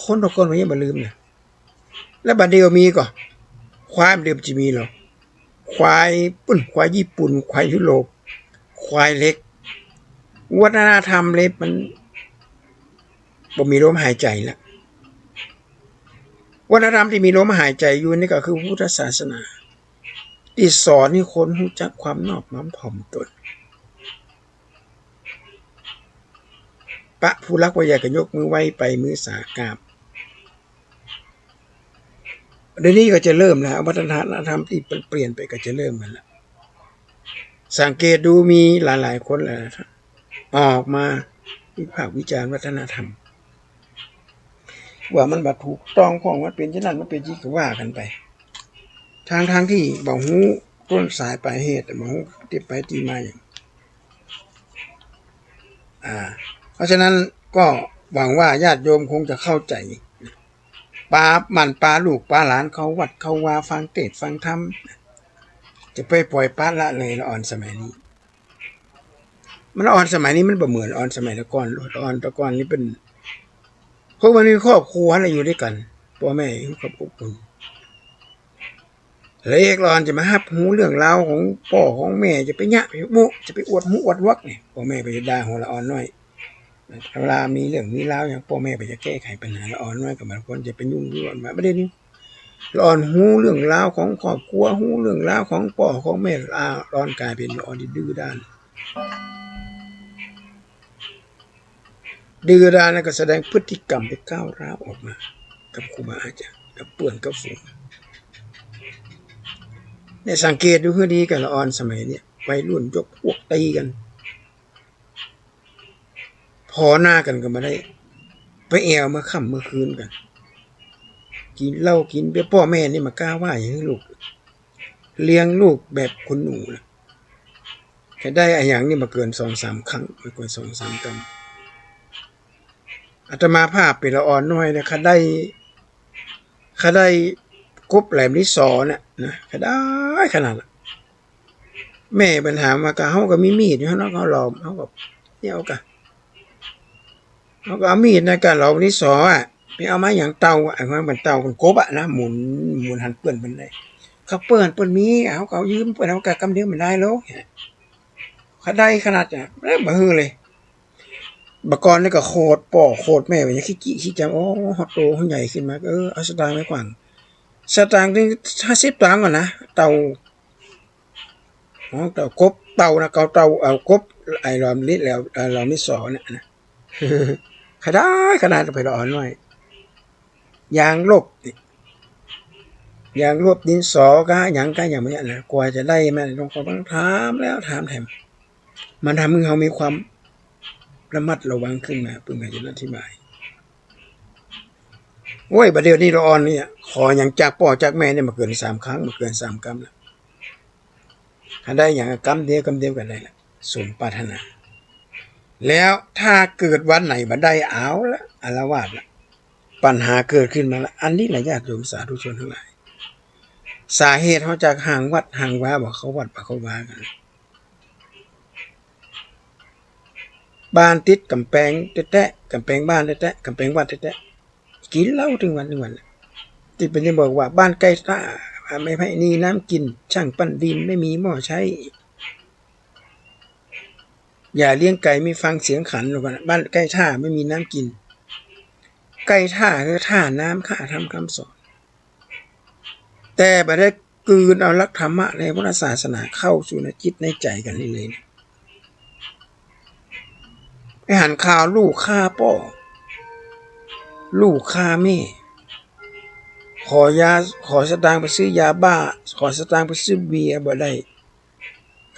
คนทุกคนมันยังบ่ลืมเนี่ย แล้วบัดเดียวมีก็ควายเดิมจะมีหรอควายควายญี่ปุ่นควายยุโรปควายเล็กวัฒนธรรมเล็บมันบ่มีลมหายใจแล้ววัฒนธรรมที่มีลมหายใจอยู่นี่ก็คือพุทธศาสนาที่สอนให้คนรู้จักความนอบน้อมถ่อมตนปะผู้รักว่าอยากจะยกมือไหว้ไปมือสากราบเดี๋ยวนี้ก็จะเริ่มแล้ววัฒนธรรมที่เปลี่ยนไปก็จะเริ่มกันแล้วสังเกตดูมีหลายๆคนแล้วออกมาวิพากษ์วิจารณ์วัฒนธรรมว่ามันบัดถูกต้องของมันเป็นเช่นนั้นมันเป็นที่ก็ว่ากันไปทางที่บ่ฮู้ต้นสายปลายเหตุบ่ฮู้ที่ไปที่มาอย่างเพราะฉะนั้นก็หวังว่าญาติโยมคงจะเข้าใจปาลูกปาหลานเขาวัดเขาว่าฟังเทศน์ฟังธรรมจะไปปล่อยปละละเลยละอ่อนสมัยนี้มันอ่อนสมัยนี้มันบ่เหมือนอ่อนสมัยตะก่อนอ่อนตะก่อนนี่เป็นพวกมันมีครอบครัวอะไรอยู่ด้วยกันพ่อแม่อยู่กับอบอุ่นเล็กร้อนจะมาฮับหูเรื่องราวของพ่อของแม่จะไปยะไปมุจะไปอวดหูอวดวักเนี่ยพ่อแม่ไปจะด่าหัวละอ่อนน้อยเวลามีเรื่องมีราวอย่างพ่อแม่ไปจะแก้ไขปัญหาละอ่อนน้อยกับมันควรจะเป็นยุ่งยุ่งมาประเด็นนี้ละอ่อนหูเรื่องราวของครอบครัวหูเรื่องราวของพ่อของแม่ร้อนกลายเป็นละอ่อนดื้อด้านดื้อด้านแล้วก็แสดงพฤติกรรมไปก้าวร้าวออกมากับครูบาอาจารย์กับเปื่อนกับฝูงในสังเกตดูเพื่อดีกันละอ่อนสมัยนี้วัยรุ่นยกพวกตีกันพอหน้ากันก็มาได้ไปแอวมาค่ำเมื่อคืนกันกินเหล้ากินเบียร์พ่อแม่นี่มากล้าว่าอย่างนี้ลูกเลี้ยงลูกแบบคุณหนูนะแค่ได้อย่างนี้มาเกิน 2-3 ครั้งไม่เกิน 2-3 ครั้งอาตมาภาพเป็นละอ่อนน้อยนะเขาได้กบแหลมที่สอน่ะนะเขาได้ขนาดแม่ปัญหามากะเฮาก็มีมีดอยู่เนาะเขาหลอมเฮาก็เนี่ยเอากะเฮาก็เอามีดในการหลอมที่สอไปเอามาอย่างเตามันเป็นเตาเป็นกบนะหมุนหันเปื้อนมันได้เขาเปื้อนมีเฮาก็ยืมเปื้อนเฮาก็กำเดียวมันได้แล้วเขาได้ขนาดน่ะบ่ฮือเลยบกรนี่ก็โคตรป่อโคตรแม่ไปขี้จังฮอตโตเฮาใหญ่ขึ้นมาเอาสตางค์ไว้ก่อนสตางค์ถึง50 ตังค์ก่อนนะเตากบเตานะเตาเอากบไอ้ลอมนิดแล้วลอมนิดสอเนี่ยนะขนาดไปละอ่อนน้อยยางลบดินสอกะหยังเนี่ยนะกว่าจะได้มาต้องถามแล้วถามแถมมันทำให้เฮามีความระมัดระวังขึ้นมาเพิ่งจะอธิบายโอ้ยบัดเดี๋ยวนี้ละอ่อนเนี่ยขอหยังจากพ่อจากแม่เนี่ยมาเกิน3 ครั้งมาเกิน3 กรัมแล้วถ้าได้อย่างกำเดียวกันได้ละสมปรารถนาแล้วถ้าเกิดวันไหนบ่ได้เอาละอาละวาดละปัญหาเกิดขึ้นมาละอันนี้แหละญาติโยมสาธุชนทั้งหลายสาเหตุเขาจากห่างวัดห่างว่าบอกเขาวัดบอกเขาว่ากันบ้านติดกำแพงแตะกำแพงบ้านแตะกำแพงวัดแตะกินเหล้าถึงวันที่เป็นจะบอกว่าบ้านใกล้ท่าไม่ให้นี่น้ำกินช่างปั้นดินไม่มีหม้อใช้อย่าเลี้ยงไก่ไม่ฟังเสียงขันหรอกบ้านใกล้ท่าไม่มีน้ำกินใกล้ท่าคือท่าน้ำข้าทำคำสอนแต่บ่ได้กลืนเอาหลักธรรมะในพุทธศาสนาเข้าสู่ในจิตในใจกันเลยไปหันข่าวลูกฆ่าพ่อลูกฆ่าแม่ขอสตางค์ไปซื้อยาบ้าขอสตางค์ไปซื้อเบียร์บ่ได้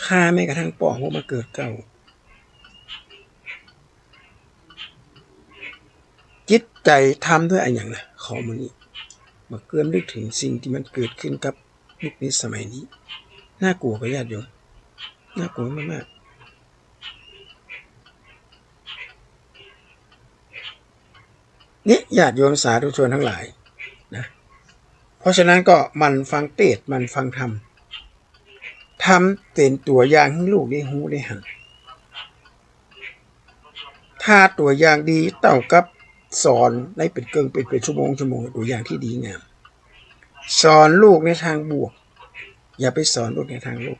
ฆ่าแม่กระทั่งพ่อพวกมาเกิดเก่าจิตใจทำด้วยอะไรอย่างนะขอมันนี่มาเกินนึกถึงสิ่งที่มันเกิดขึ้นกับยุคนี้สมัยนี้น่ากลัวกับญาติโยมน่ากลัวมากนี่ญาติโยมสาธุชนทั้งหลายนะเพราะฉะนั้นก็มันฟังเทศน์มันฟังธรรมเป็นตัวอย่างให้ลูกได้หูได้หันถ้าตัวอย่างดีเท่ากับสอนได้เป็นเป็นชั่วโมงตัวอย่างที่ดีงาม สอนลูกในทางบวกอย่าไปสอนลูกในทางลบ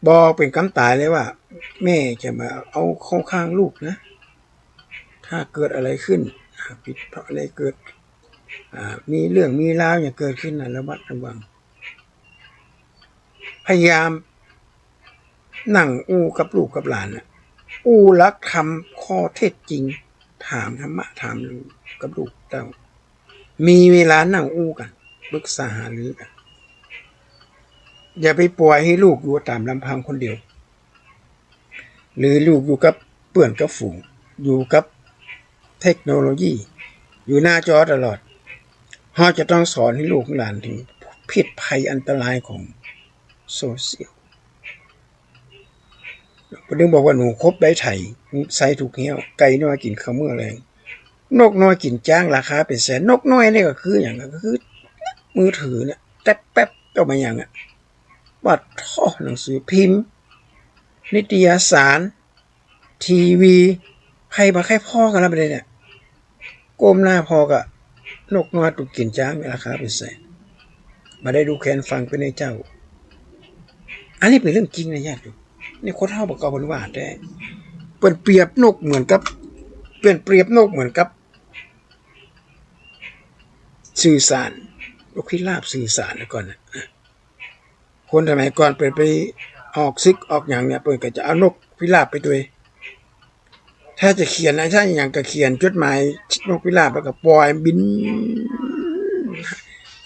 บอกเป็นคำตายเลยว่าแม่จะมาเอาเข้าข้างลูกนะถ้าเกิดอะไรขึ้นผิดเพราะอะไรเกิดมีเรื่องมีราวอย่างเกิดขึ้นนะระมัดระวังพยายามนั่งอู้กับลูกกับหลานนะอู้รักทำข้อเท็จจริงถามธรรมะถามลูกกับลูกเต้ามีเวลานั่งอู้กันปรึกษาหารือกันอย่าไปปล่อยให้ลูกอยู่ตามลำพังคนเดียวหรือลูกอยู่กับเพื่อนกับฝูงอยู่กับเทคโนโลยีอยู่หน้าจอตลอดเราจะต้องสอนให้ลูกหลานถึงพิษภัยอันตรายของโซเชียลประเด็นบอกว่าหนูคบได้ไถใส่ถูกเหี้ยวไก่น้อยกินข้าวเมื่อแรงนกน้อยกินจ้างราคาเป็นแสนนกน้อยนี่ก็คืออย่างก็คือมือถือเนี่ยแป๊บแป๊บก็มาอย่างวัดท่อหนังสือพิมพ์นิตยสารทีวีใครมาใครพ่อกันแล้วไปเลยเนี่ยก้มหน้าพอกับนกน้อยตุกกินจ้างราคาเป็นแสนมาได้ดูแคนฟังเป็นในเจ้าอันนี้เป็นเรื่องจริงนะญาติโยมนี่คนเท่าบอกกอบนว่าได้เปรียบนกเหมือนกับเปรียบนกเหมือนกับสื่อสารนกพิราบสื่อสารก่อนนะคนสมัยก่อนเปิดไปออกซิกออกอย่างเนี่ยเปิดก็จะเอานกพิราบไปด้วยถ้าจะเขียนอะไรถ้าอย่างก็เขียนจดหมายนกพิราบแล้วก็ปล่อยบิน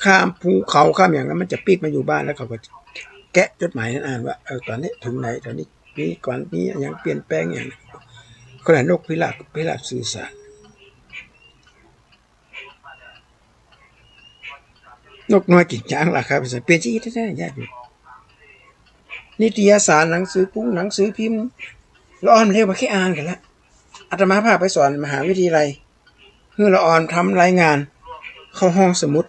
ข้ามภูเขาข้ามอย่างนั้นมันจะปีกมาอยู่บ้านแล้วเขาก็แกะจดหมายนั้นอ่านว่าตอนนี้ถึงไหนตอนนี้มีก่อนนี้อย่างเปลี่ยนแปลงอย่างก็เลยนกพิราบสื่อสารนกน้อยกินช้างราคาเป็นแสนเปลี่ยนชีวิตได้ยากอยู่นิตยสารหนังสือปุ้งหนังสือพิมพ์ละอ่อนเรียกว่าแค่อ่านกันแล้วอาตมาพาไปสอนมหาวิทยาลัยเพื่อละอ่อนทำรายงานเข้าห้องสมุด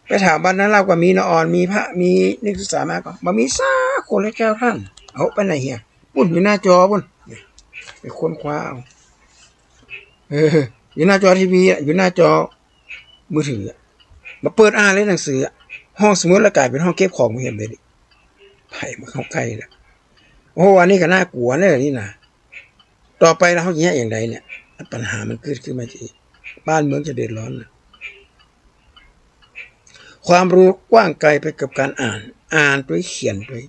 ไปถามบ้านนั้นเราก็มีละอ่อนมีพระมีนักศึกษามาก็บ่มีซาคนเลยแก้วท่านเอาไปไหนเฮียปุ่นอยู่หน้าจอปุ่นไปค้นคว้าอยู่หน้าจอทีวีอยู่หน้าจอมือถือมาเปิดอ่านเลยหนังสือห้องสมุดแล้วกลายเป็นห้องเก็บของไม่เห็นเลยดิไผ่มาเข้าใกล้แล้วโอ้อันนี้ก็น่ากลัวเลยนี่นะต่อไปเราเขาแย่อย่างไรเนี่ยปัญหามันเกิดขึ้นมาที่บ้านเมืองจะเดือดร้อนนะความรู้กว้างไกลไปกับการอ่านด้วยเขียนด้วย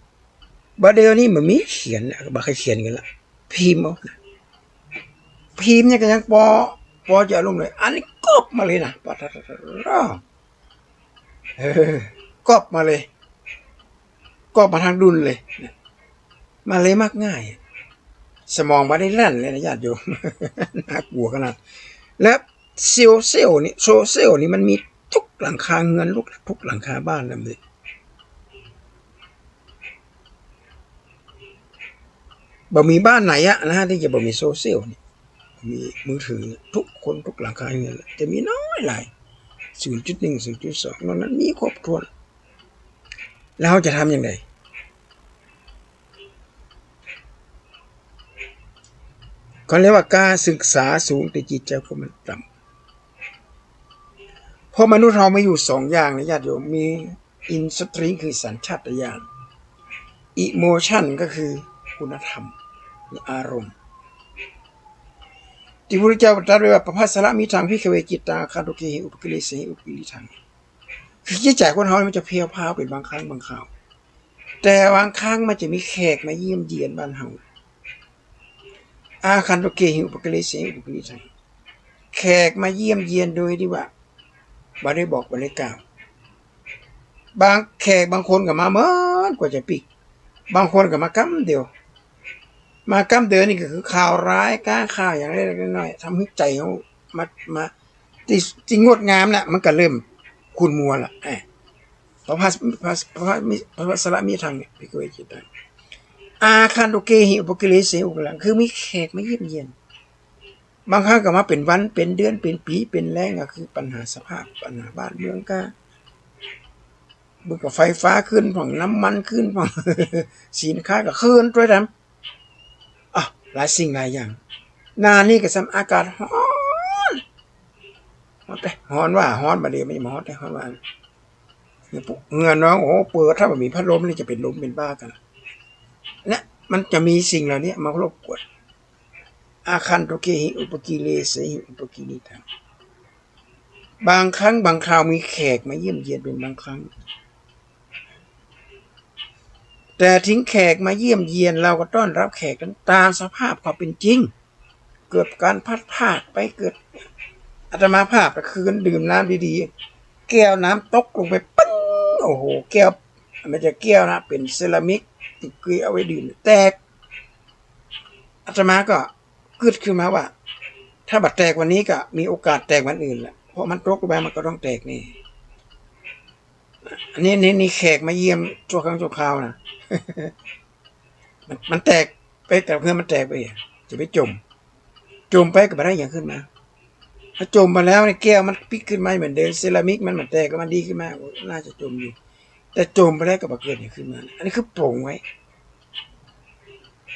บัดเดี๋ยวนี้มันมีเขียนบักใครเขียนกันละพิมพ์เอานะพิมพ์เนี่ยก็ยังปอจะลงเลยอันนี้กบมาเลยนะปะกบมาเลยกบมาทางดุลเลยมาเลยมากง่ายสมองมาได้แล่นเลยนะญาติโยมน่ากลัวขนาดแล้วโซเชียลนี่มันมีทุกหลังคาเงินทุกหลังคาบ้านเลยบ่มีบ้านไหนนะที่จะบ่มีโซเชียลนี่มีมือถือทุกคนทุกหลังคาเงินจะมีน้อยหลาย 0.1 0.2 นอกนั้นมีครบถ้วนแล้วจะทำอย่างไรเขาเรียกว่าการศึกษาสูงแต่จิตใจก็มันต่ำเพราะมนุษย์เราไม่อยู่สองอย่างนะญาติโยมมีอินสตริงคือสัญชาตญาณอิโมชันก็คือคุณธรรมอารมณ์ที่พระพุทธเจ้าตรัสไว้ว่าปภัสสระมิทังพิกเวจิตตังคาโตเกหิอุปกิเลสหิอุปกิริทังคือจิตใจคนเรามันจะเพียวพาวเป็นบางครั้งบางคราวแต่บางครั้งมันจะมีแขกมาเยี่ยมเยียนบ้านเฮาอาคันโตเกหิอุปกิเลสหิอุปกิริทังแขกมาเยี่ยมเยียนโดยที่ว่าบ่ได้บอกบ่ได้กล่าวบางแขกบางคนก็มาเมื่อกว่าจะปิกบางคนก็มากำเดียวมากำเดียวนี่ก็คือข่าวร้ายก้าข่าวอย่างเล็กๆน้อยๆทำให้ใจเขามาที่งดงามน่ะมันก็เริ่มขุ่นมัวละพระพัสระมีทางเนี่ยพิกเวจิตตังอาคันโตเกหิอุปกิเลสหิอุปกิริทังคือมีแขกมาเยี่ยมเยียนบางครั้งก็มาเป็นวันเป็นเดือนเป็นปีเป็นแรงก็คือปัญหาสภาพปัญหาบ้านเมืองก็เมื่อกับไฟฟ้าขึ้นฝั่งน้ำมันขึ้นฝั่งสินค้าก็ขึ้นด้วยนะหลายสิ่งหลายอย่างนานี่ก็ซ้ำอากาศร้ แต่ฮ้อนว่าฮ้อนมาเดียวไม่ฮ้อนแต่ฮ้อนว่าเงื่อนน้องโอ้เปิดถ้ามันมีพัดลมนี่จะเป็นลมเป็นบ้ากันเนี่ยมันจะมีสิ่งเหล่านี้มารบกวนอาคันโตเกหิอุปกิเลสหิอุปกิริทังบางครั้งบางคราวมีแขกมาเยี่ยมเยียนเป็นบางครั้งแต่ทิ้งแขกมาเยี่ยมเยียนเราก็ต้อนรับแขกนั้นตามสภาพความเป็นจริงเกิดการพัดพากไปเกิดอาตมาภาพก็คือดื่มน้ำดีๆแก้วน้ำตกลงไปปึ๊งโอ้โหแก้วไม่ใช่แก้วนะเป็นเซรามิกที่เคยเอาไว้ดื่มแตกอาตมาก็เกิดขึ้นมาว่าถ้าบัดแตกวันนี้ก็มีโอกาสแตกวันอื่นแหละเพราะมันตกลงไปมันก็ต้องแตกนี่อันนี้แขกมาเยี่ยมชั่วครั้งชั่วคราวนะ มันแตกไปกับเพื่อนมันแตกไปจะไปจมไปก็ไม่ได้อย่างขึ้นมาถ้าจมมาแล้วในแก้วมันพลิกขึ้นมาเหมือนเดิมเซรามิกมันแตกก็มันดีขึ้นมาน่าจะจมอยู่แต่จมไปแล้วก็บ่เกิดอย่างขึ้นมาอันนี้คือโปร่งไว้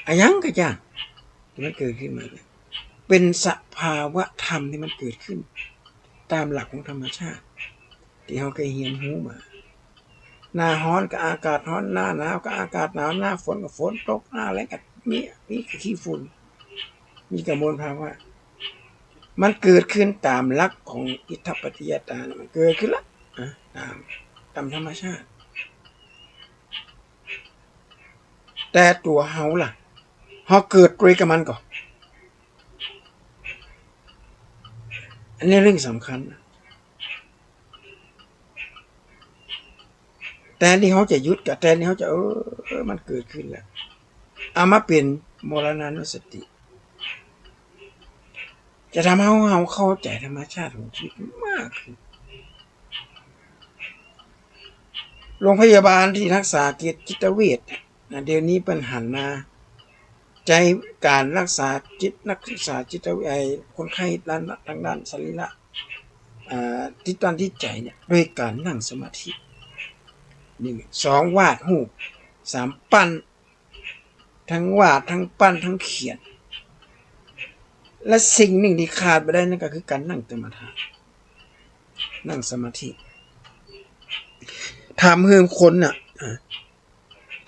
อะยังก็ย่างที่มันเกิดขึ้นมาเป็นสภาวะธรรมที่มันเกิดขึ้นตามหลักของธรรมชาติที่เราเคยเรียนรู้มาหน้าร้อนก็อากาศร้อนหน้าหนาวก็อากาศหนาวหน้าฝนก็ฝนตกหน้าแล้งก็มีขี้ฝุ่นมีกระมวลภาวะมันเกิดขึ้นตามหลักของอิทธิปฏิยตามันเกิดขึ้นละตามธรรมชาติแต่ตัวเฮาล่ะเฮาเกิดด้วยกับมันก่อนอันนี้เรื่องสำคัญนะแต่ที่เขาจะยุดกับแต่ที่เขาจะมันเกิดขึ้นแล้วเอามาเป็นมรณานุสติจะทำให้เราเข้าใจธรรมชาติของชีวิตมากขึ้นโรงพยาบาลที่รักษาจิตเวชนะเดี๋ยวนี้ปัญหามาใจการรักษานักศึกษาจิตเวชคนไข้ทางด้านสรีระที่ตอนที่ใจเนี่ยด้วยการนั่งสมาธิ1 2วาดรูป3ปั้นทั้งวาดทั้งปั้นทั้งเขียนและสิ่งหนึ่งที่ขาดไปได้นั่นก็คือการนั่งสมาธินั่งสมาธิทำให้คนน่ะ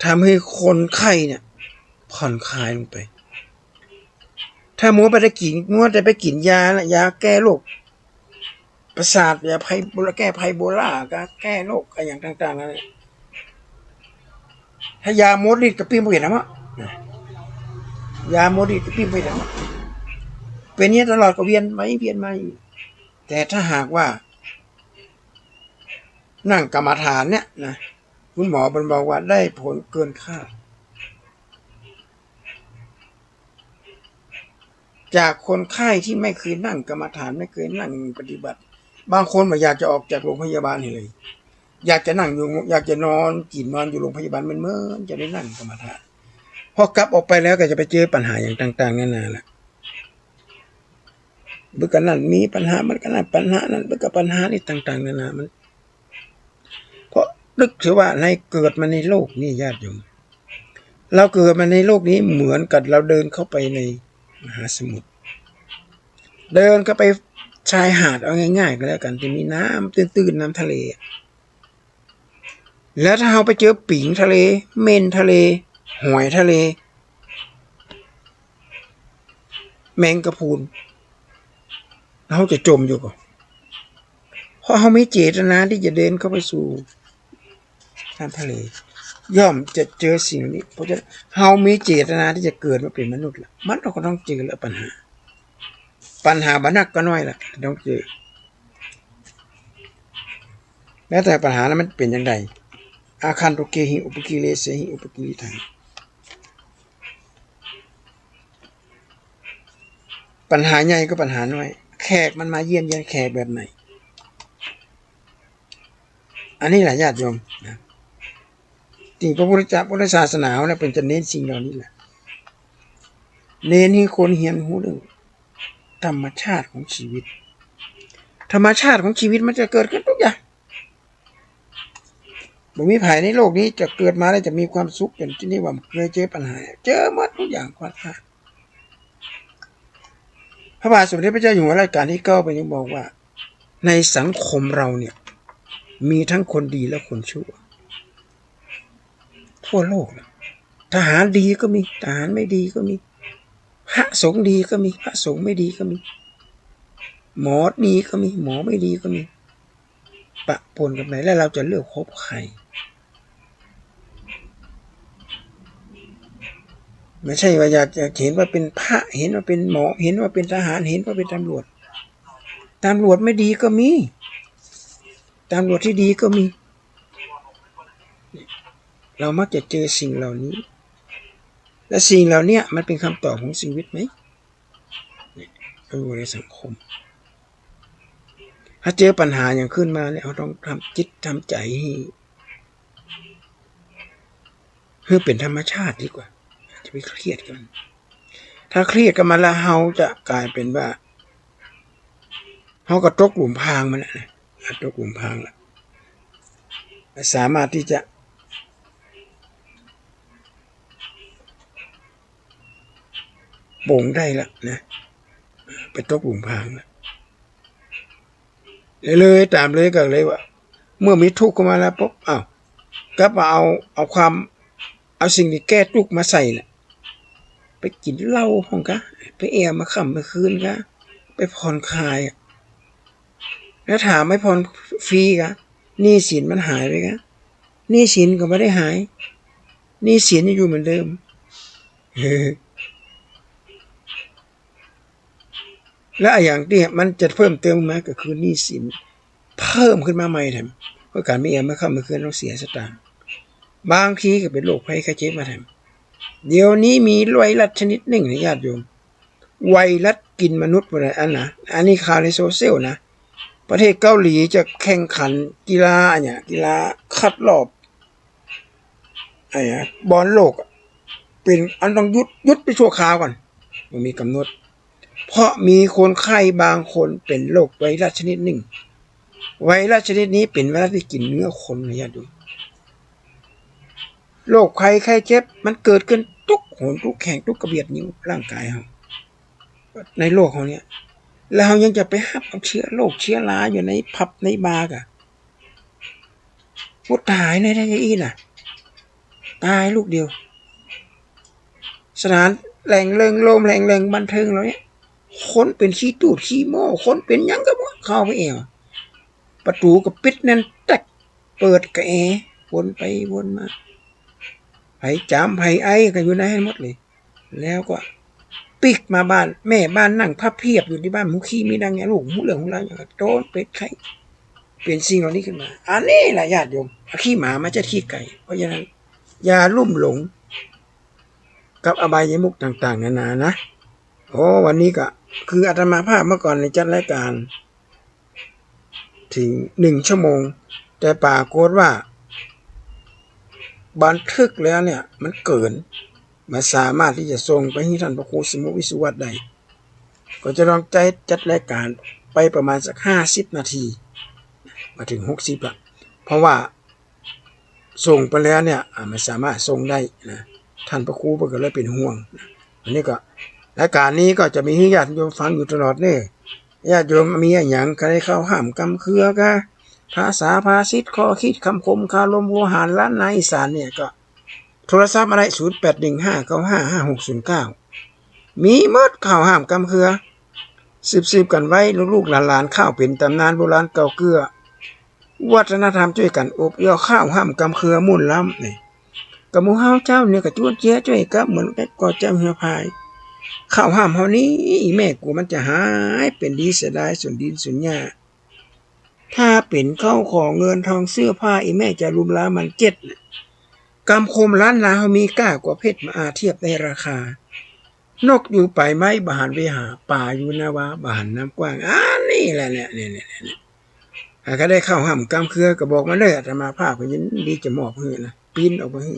ทำให้คนไข้เนี่ยผ่อนคลายลงไปถ้ามัวแต่ไปกินยาแก้โรคประสาทยาแก้ไพโบลาก็แก้โรคอะไรอย่างต่างๆนั่นแหละถ้ายาโมดฤทธิ์กับปิ้งบ่เห็นนะมั้งยาโมดฤทธิ์กับปิ้งบ่เห็นนะมั้งเป็นนี้ตลอดก็เวียนมาแต่ถ้าหากว่านั่งกรรมฐานเนี่ยนะคุณหมอบอกว่าได้ผลเกินคาดจากคนไข้ที่ไม่เคยนั่งกรรมฐานไม่เคยนั่งปฏิบัติบางคนอยากจะออกจากโรงพยาบาลเลยอยากจะนั่งอยู่อยากจะนอนอยู่โรงพยาบาลเหมือนจะได้นั่งกรรมฐานพอกลับออกไปแล้วก็จะไปเจอปัญหาอย่างต่างๆนานาแหละบึกกันนั่นมีปัญหามันกันนั่นปัญหานั้นบึกกับปัญหานี่ต่างๆนานามันเพราะนึกถือว่าในเกิดมาในโลกนี้ญาติโยมเราเกิดมาในโลกนี้เหมือนกับเราเดินเข้าไปในมหาสมุทรเดินเข้าไปชายหาดเอาง่ายๆก็แล้วกันที่มีน้ำตื้นๆน้ำทะเลแล้วถ้าเราไปเจอปิ่งทะเลเม่นทะเลหอยทะเลแมงกะพรุนเราจะจมอยู่ก่อนเพราะเราไม่เจตนาที่จะเดินเข้าไปสู่น้ำทะเลย่อมจะเจอสิ่งนี้เพราะฉะนั้นเรามีเจตนาที่จะเกิดมาเป็นมนุษย์ละมันเราก็ต้องเจอแล้วปัญหาบรรณักก็น้อยละต้องเจอแล้วแต่ปัญหานั้นมันเป็นอย่างไรอาคันโตเกหิอุปกิเลสหิอุปกิริทังปัญหาใหญ่ก็ปัญหาน้อยแขกมันมาเยี่ยมเยียนแขกแบบไหนอันนี้แหละญาติโยมนะจริงพระพุทธศาสนาเนี่ยเป็นจะเน้นสิ่งเหล่านี้แหละเน้นให้คนเรียนรู้เรื่องธรรมชาติของชีวิตธรรมชาติของชีวิตมันจะเกิดขึ้นทุกอย่างบ่มีไผในโลกนี้จะเกิดมาแล้วจะมีความสุขอย่างที่นี่ว่าเคยเจอปัญหาเจอหมดทุกอย่างความทุกข์พระบาทสมเด็จพระเจ้าอยู่หัวรัชกาลที่9เป็นยังบอกว่า ในสังคมเราเนี่ยมีทั้งคนดีและคนชั่วทั่วโลกนะทหารดีก็มีทหารไม่ดีก็มีพระสงฆ์ดีก็มีพระสงฆ์ไม่ดีก็มีหมอดีก็มีหมอไม่ดีก็มีปะปนกันไปแล้วเราจะเลือกคบใครไม่ใช่ว่าอยากจะเห็นว่าเป็นพระเห็นว่าเป็นหมอเห็นว่าเป็นทหารเห็นว่าเป็นตำรวจไม่ดีก็มีตำรวจที่ดีก็มีเรามักจะเจอสิ่งเหล่านี้และสิ่งเหล่านี้มันเป็นคำตอบของชีวิตไหมในสังคมถ้าเจอปัญหาอย่างขึ้นมาเนี่ยเราต้องทำจิตทำใจให้เป็นธรรมชาติดีกว่าจะไปเครียดกันถ้าเครียดกันมาแล้วเราจะกลายเป็นว่าเราก็ตกหลุมพรางมันแหละตกหลุมพรางแล้วสามารถที่จะบ่งได้ละนะไปตกหลุมพรางแล้วเลยตามเลยก็เลยว่าเมื่อมีทุกข์เข้ามาแล้วปุ๊บก็มาเอาสิ่งที่แก้ทุกข์มาใส่น่ะไปกินเหล้าของกะไปแอบมาค่ำมาคืนกะไปผ่อนคลายแล้วถามไม่ผ่อนฟรีกะหนี้สินมันหายไปกะหนี้สินก็ไม่ได้หายหนี้สินยังอยู่เหมือนเดิมและอย่างที่มันจะเพิ่มเติมมาก็คือหนี้สินเพิ่มขึ้นมาใหม่แถมเพราะการไม่แอบมาค่ำมาคืนเราเสียสตางค์บางทีก็เป็นโรคภัยไข้เจ็บมาแถมเดี๋ยวนี้มีไวรัสชนิดหนึ่งนะญาติโยมไวรัสกินมนุษย์อะไรอันนี้ข่าวในโซเชียลนะประเทศเกาหลีจะแข่งขันกีฬากีฬาคัดรอบบอลโลกเป็นอันต้องหยุดไปชั่วคราวก่อนมันมีกำหนดเพราะมีคนไข้บางคนเป็นโรคไวรัสชนิดหนึ่งไวรัสชนิดนี้เป็นไวรัสที่กินเนื้อคนนะญาติโยมโรคไข้เจ็บมันเกิดขึ้นทุกโหนทุกแข่งทุกกระเบียดนิ้วร่างกายเราในโลกเขาเนี่ยแล้วเรายังจะไปหับเอาเชื้อโรคเชื้อราอยู่ในผับในบาร์กะพูดตายในได้อีน่ะตายลูกเดียวสถานแหล่งเริงโรมแหล่งบันเทิงเราเนี่ยคนเป็นขี้ตูดขี้โม่คนเป็นยังก็เข้าไปเองประตูก็ปิดนั่นตักเปิดกระวนไปวนมาไผ่จามไผ่ไอ้กันอยู่ในให้หมดเลยแล้วก็ปิกมาบ้านแม่บ้านนั่งพับเพียบอยู่ที่บ้านหมูขี้มีดังไงลูกหมูเหลืองของเราอย่างโดนเป็ดไข่เป็นสิ่งเหล่านี้ขึ้นมาอันนี้แหละญาติโยมขี้หมามาจะขี้ไก่เพราะฉะนั้นอย่าลุ่มหลงกับอบายมุขต่างๆนานานะวันนี้ก็คืออาตมาภาพเมื่อก่อนในจัดรายการถึง1 ชั่วโมงแต่ปรากฏว่าบันทึกแล้วเนี่ยมันเกินมาสามารถที่จะส่งไปให้ท่านพระครูสมุวิสุวัตได้ก็จะลองใจจัดรายการไปประมาณสัก50 นาทีมาถึง60ละเพราะว่าส่งไปแล้วเนี่ยมันสามารถส่งได้นะท่านพระครูก็เลยเป็นห่วงอันนี้ก็รายการนี้ก็จะมีให้ญาติโยมฟังอยู่ตลอดเนี่ยญาติโยมมีอย่างก็ได้เข้าห้ามกำเครือก็ภาษาภาษิตข้อคิดคำคมคารมโวหารล้านนาอีสานเนี่ยก็โทรศัพท์อะไร0815955609มีเมิดข่าวห้ามกำเครือสืบกันไว้ลูกๆหลานๆข้าวเป็นตำนานโบราณเก่าเกือวัฒนธรรมช่วยกันอบเอื้อข้าวห้ามกำเครือมุ่นล้ำนี่กะหมู่เฮาเจ้าเนี่ยก็จ้วนเจี๊ยช่วยกับเหมือนกับก่อเจ้าเหือพายข้าวห้ามเฮานี้อีแม่กูมันจะหายเป็นดีเสียดายสุนดินสุนหญ้าถ้าเป็นข้าวของเงินทองเสื้อผ้าอีแม่จะรุมล้ามันเจ็ดกำคมล้านนาเฮามีกล้ากว่าเพชรมาเทียบในราคานกอยู่ไปไม้บานไปหาป่าอยู่นาวาบานน้ำกว้างนี่แหละเนี่ยก็ได้เข้าห้ามกำเครือก็บอกมาเลยอาตมาภาพก็ยินดีจะมอบให้นะปีนออกมาให้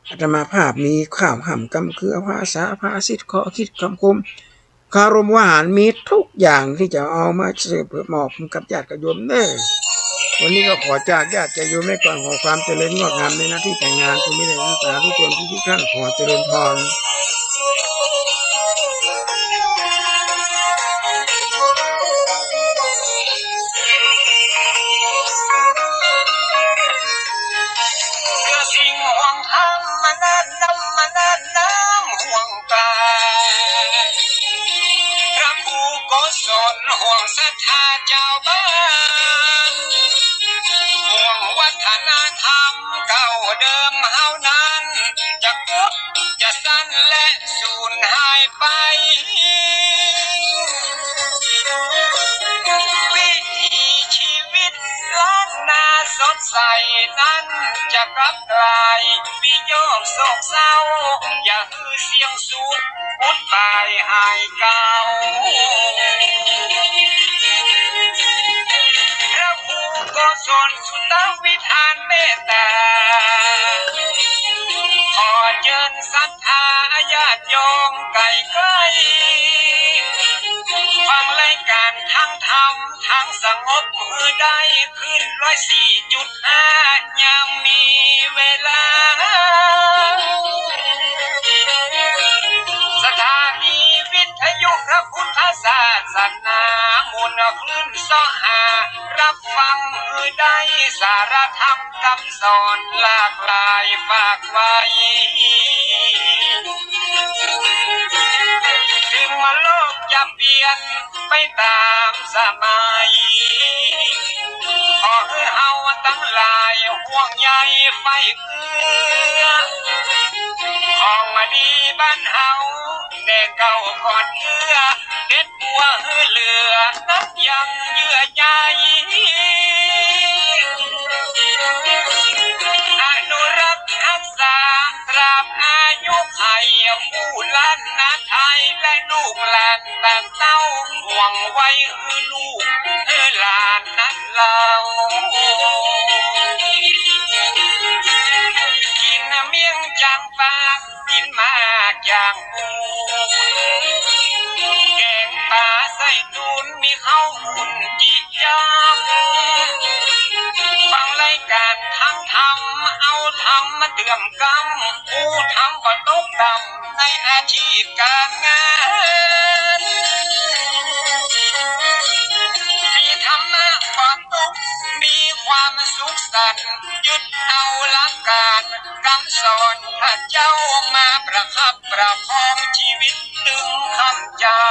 อาตมาภาพมีข้าวห้ามกำเครือภาษาภาษิตข้อคิดคำคมคารมหวานมีทุกอย่างที่จะเอามาเสิร์ฟเพื่อมอบกับญาติโยมเด้อวันนี้ก็ขอจากญาติโยมในก่อนขอความเจริญงอกงามในหน้าที่แต่งงานคุณมิตรสาธุชนทุกท่านขอเจริญพร ของศรัทธาเจ้าบ้านห่วงวัฒนธรรมเก่าเดิมเฮานั้นจะกุดจะสั้นและสูญหายไปวิถีชีวิตล้านนาสดใสนั้นจะกลับกลายวิโยคโศกเศร้าอย่าฮือเสียงสูดพุดตายหายเก่าพระผู้ก็สนสุตวิธานเมตตาขอเชิญศรัทธาญาติโยมไก่ใกล้ฟังรายการทั้งธรรมทั้งสงบมือได้ขึ้น104.5ยังมีเวลาสถานีวิทยุพระพุทธศาสนามุนคลื่นซ้อหารับฟังมือได้สารธรรมคำสอนหลากหลายฝากไว้ถึงโลกจะเปลี่ยนไปตามสมัยขอให้เฮาตั้งหลายห่วงใยไฟเกลือของดีบ้านเฮาแต่เก่าก่อนเอื้อเด็ดบัวเหลือนับยังเยื่อใยอนุรักษ์รักษาตราบอายุไขผู้ล้านนาไทยและลูกหลานต่างเต้าห่วงไว้คือลูกคือหลานนั้นเรากินเมี่ยงจางปากกินมากอย่างปูแกงปลาใส่ตูนมีข้าวหุ่นจียำฟังรายการทั้งทำเอาทำมาเตื่อมกำผู้ทำก็ตกต่ำในอาชีพการงานมีธรรมะความตุกมีความสุขสันต์ยึดเอาหลักการคำสอนพระเจ้ามาประคับประคองชีวิตถึงคำเจ้า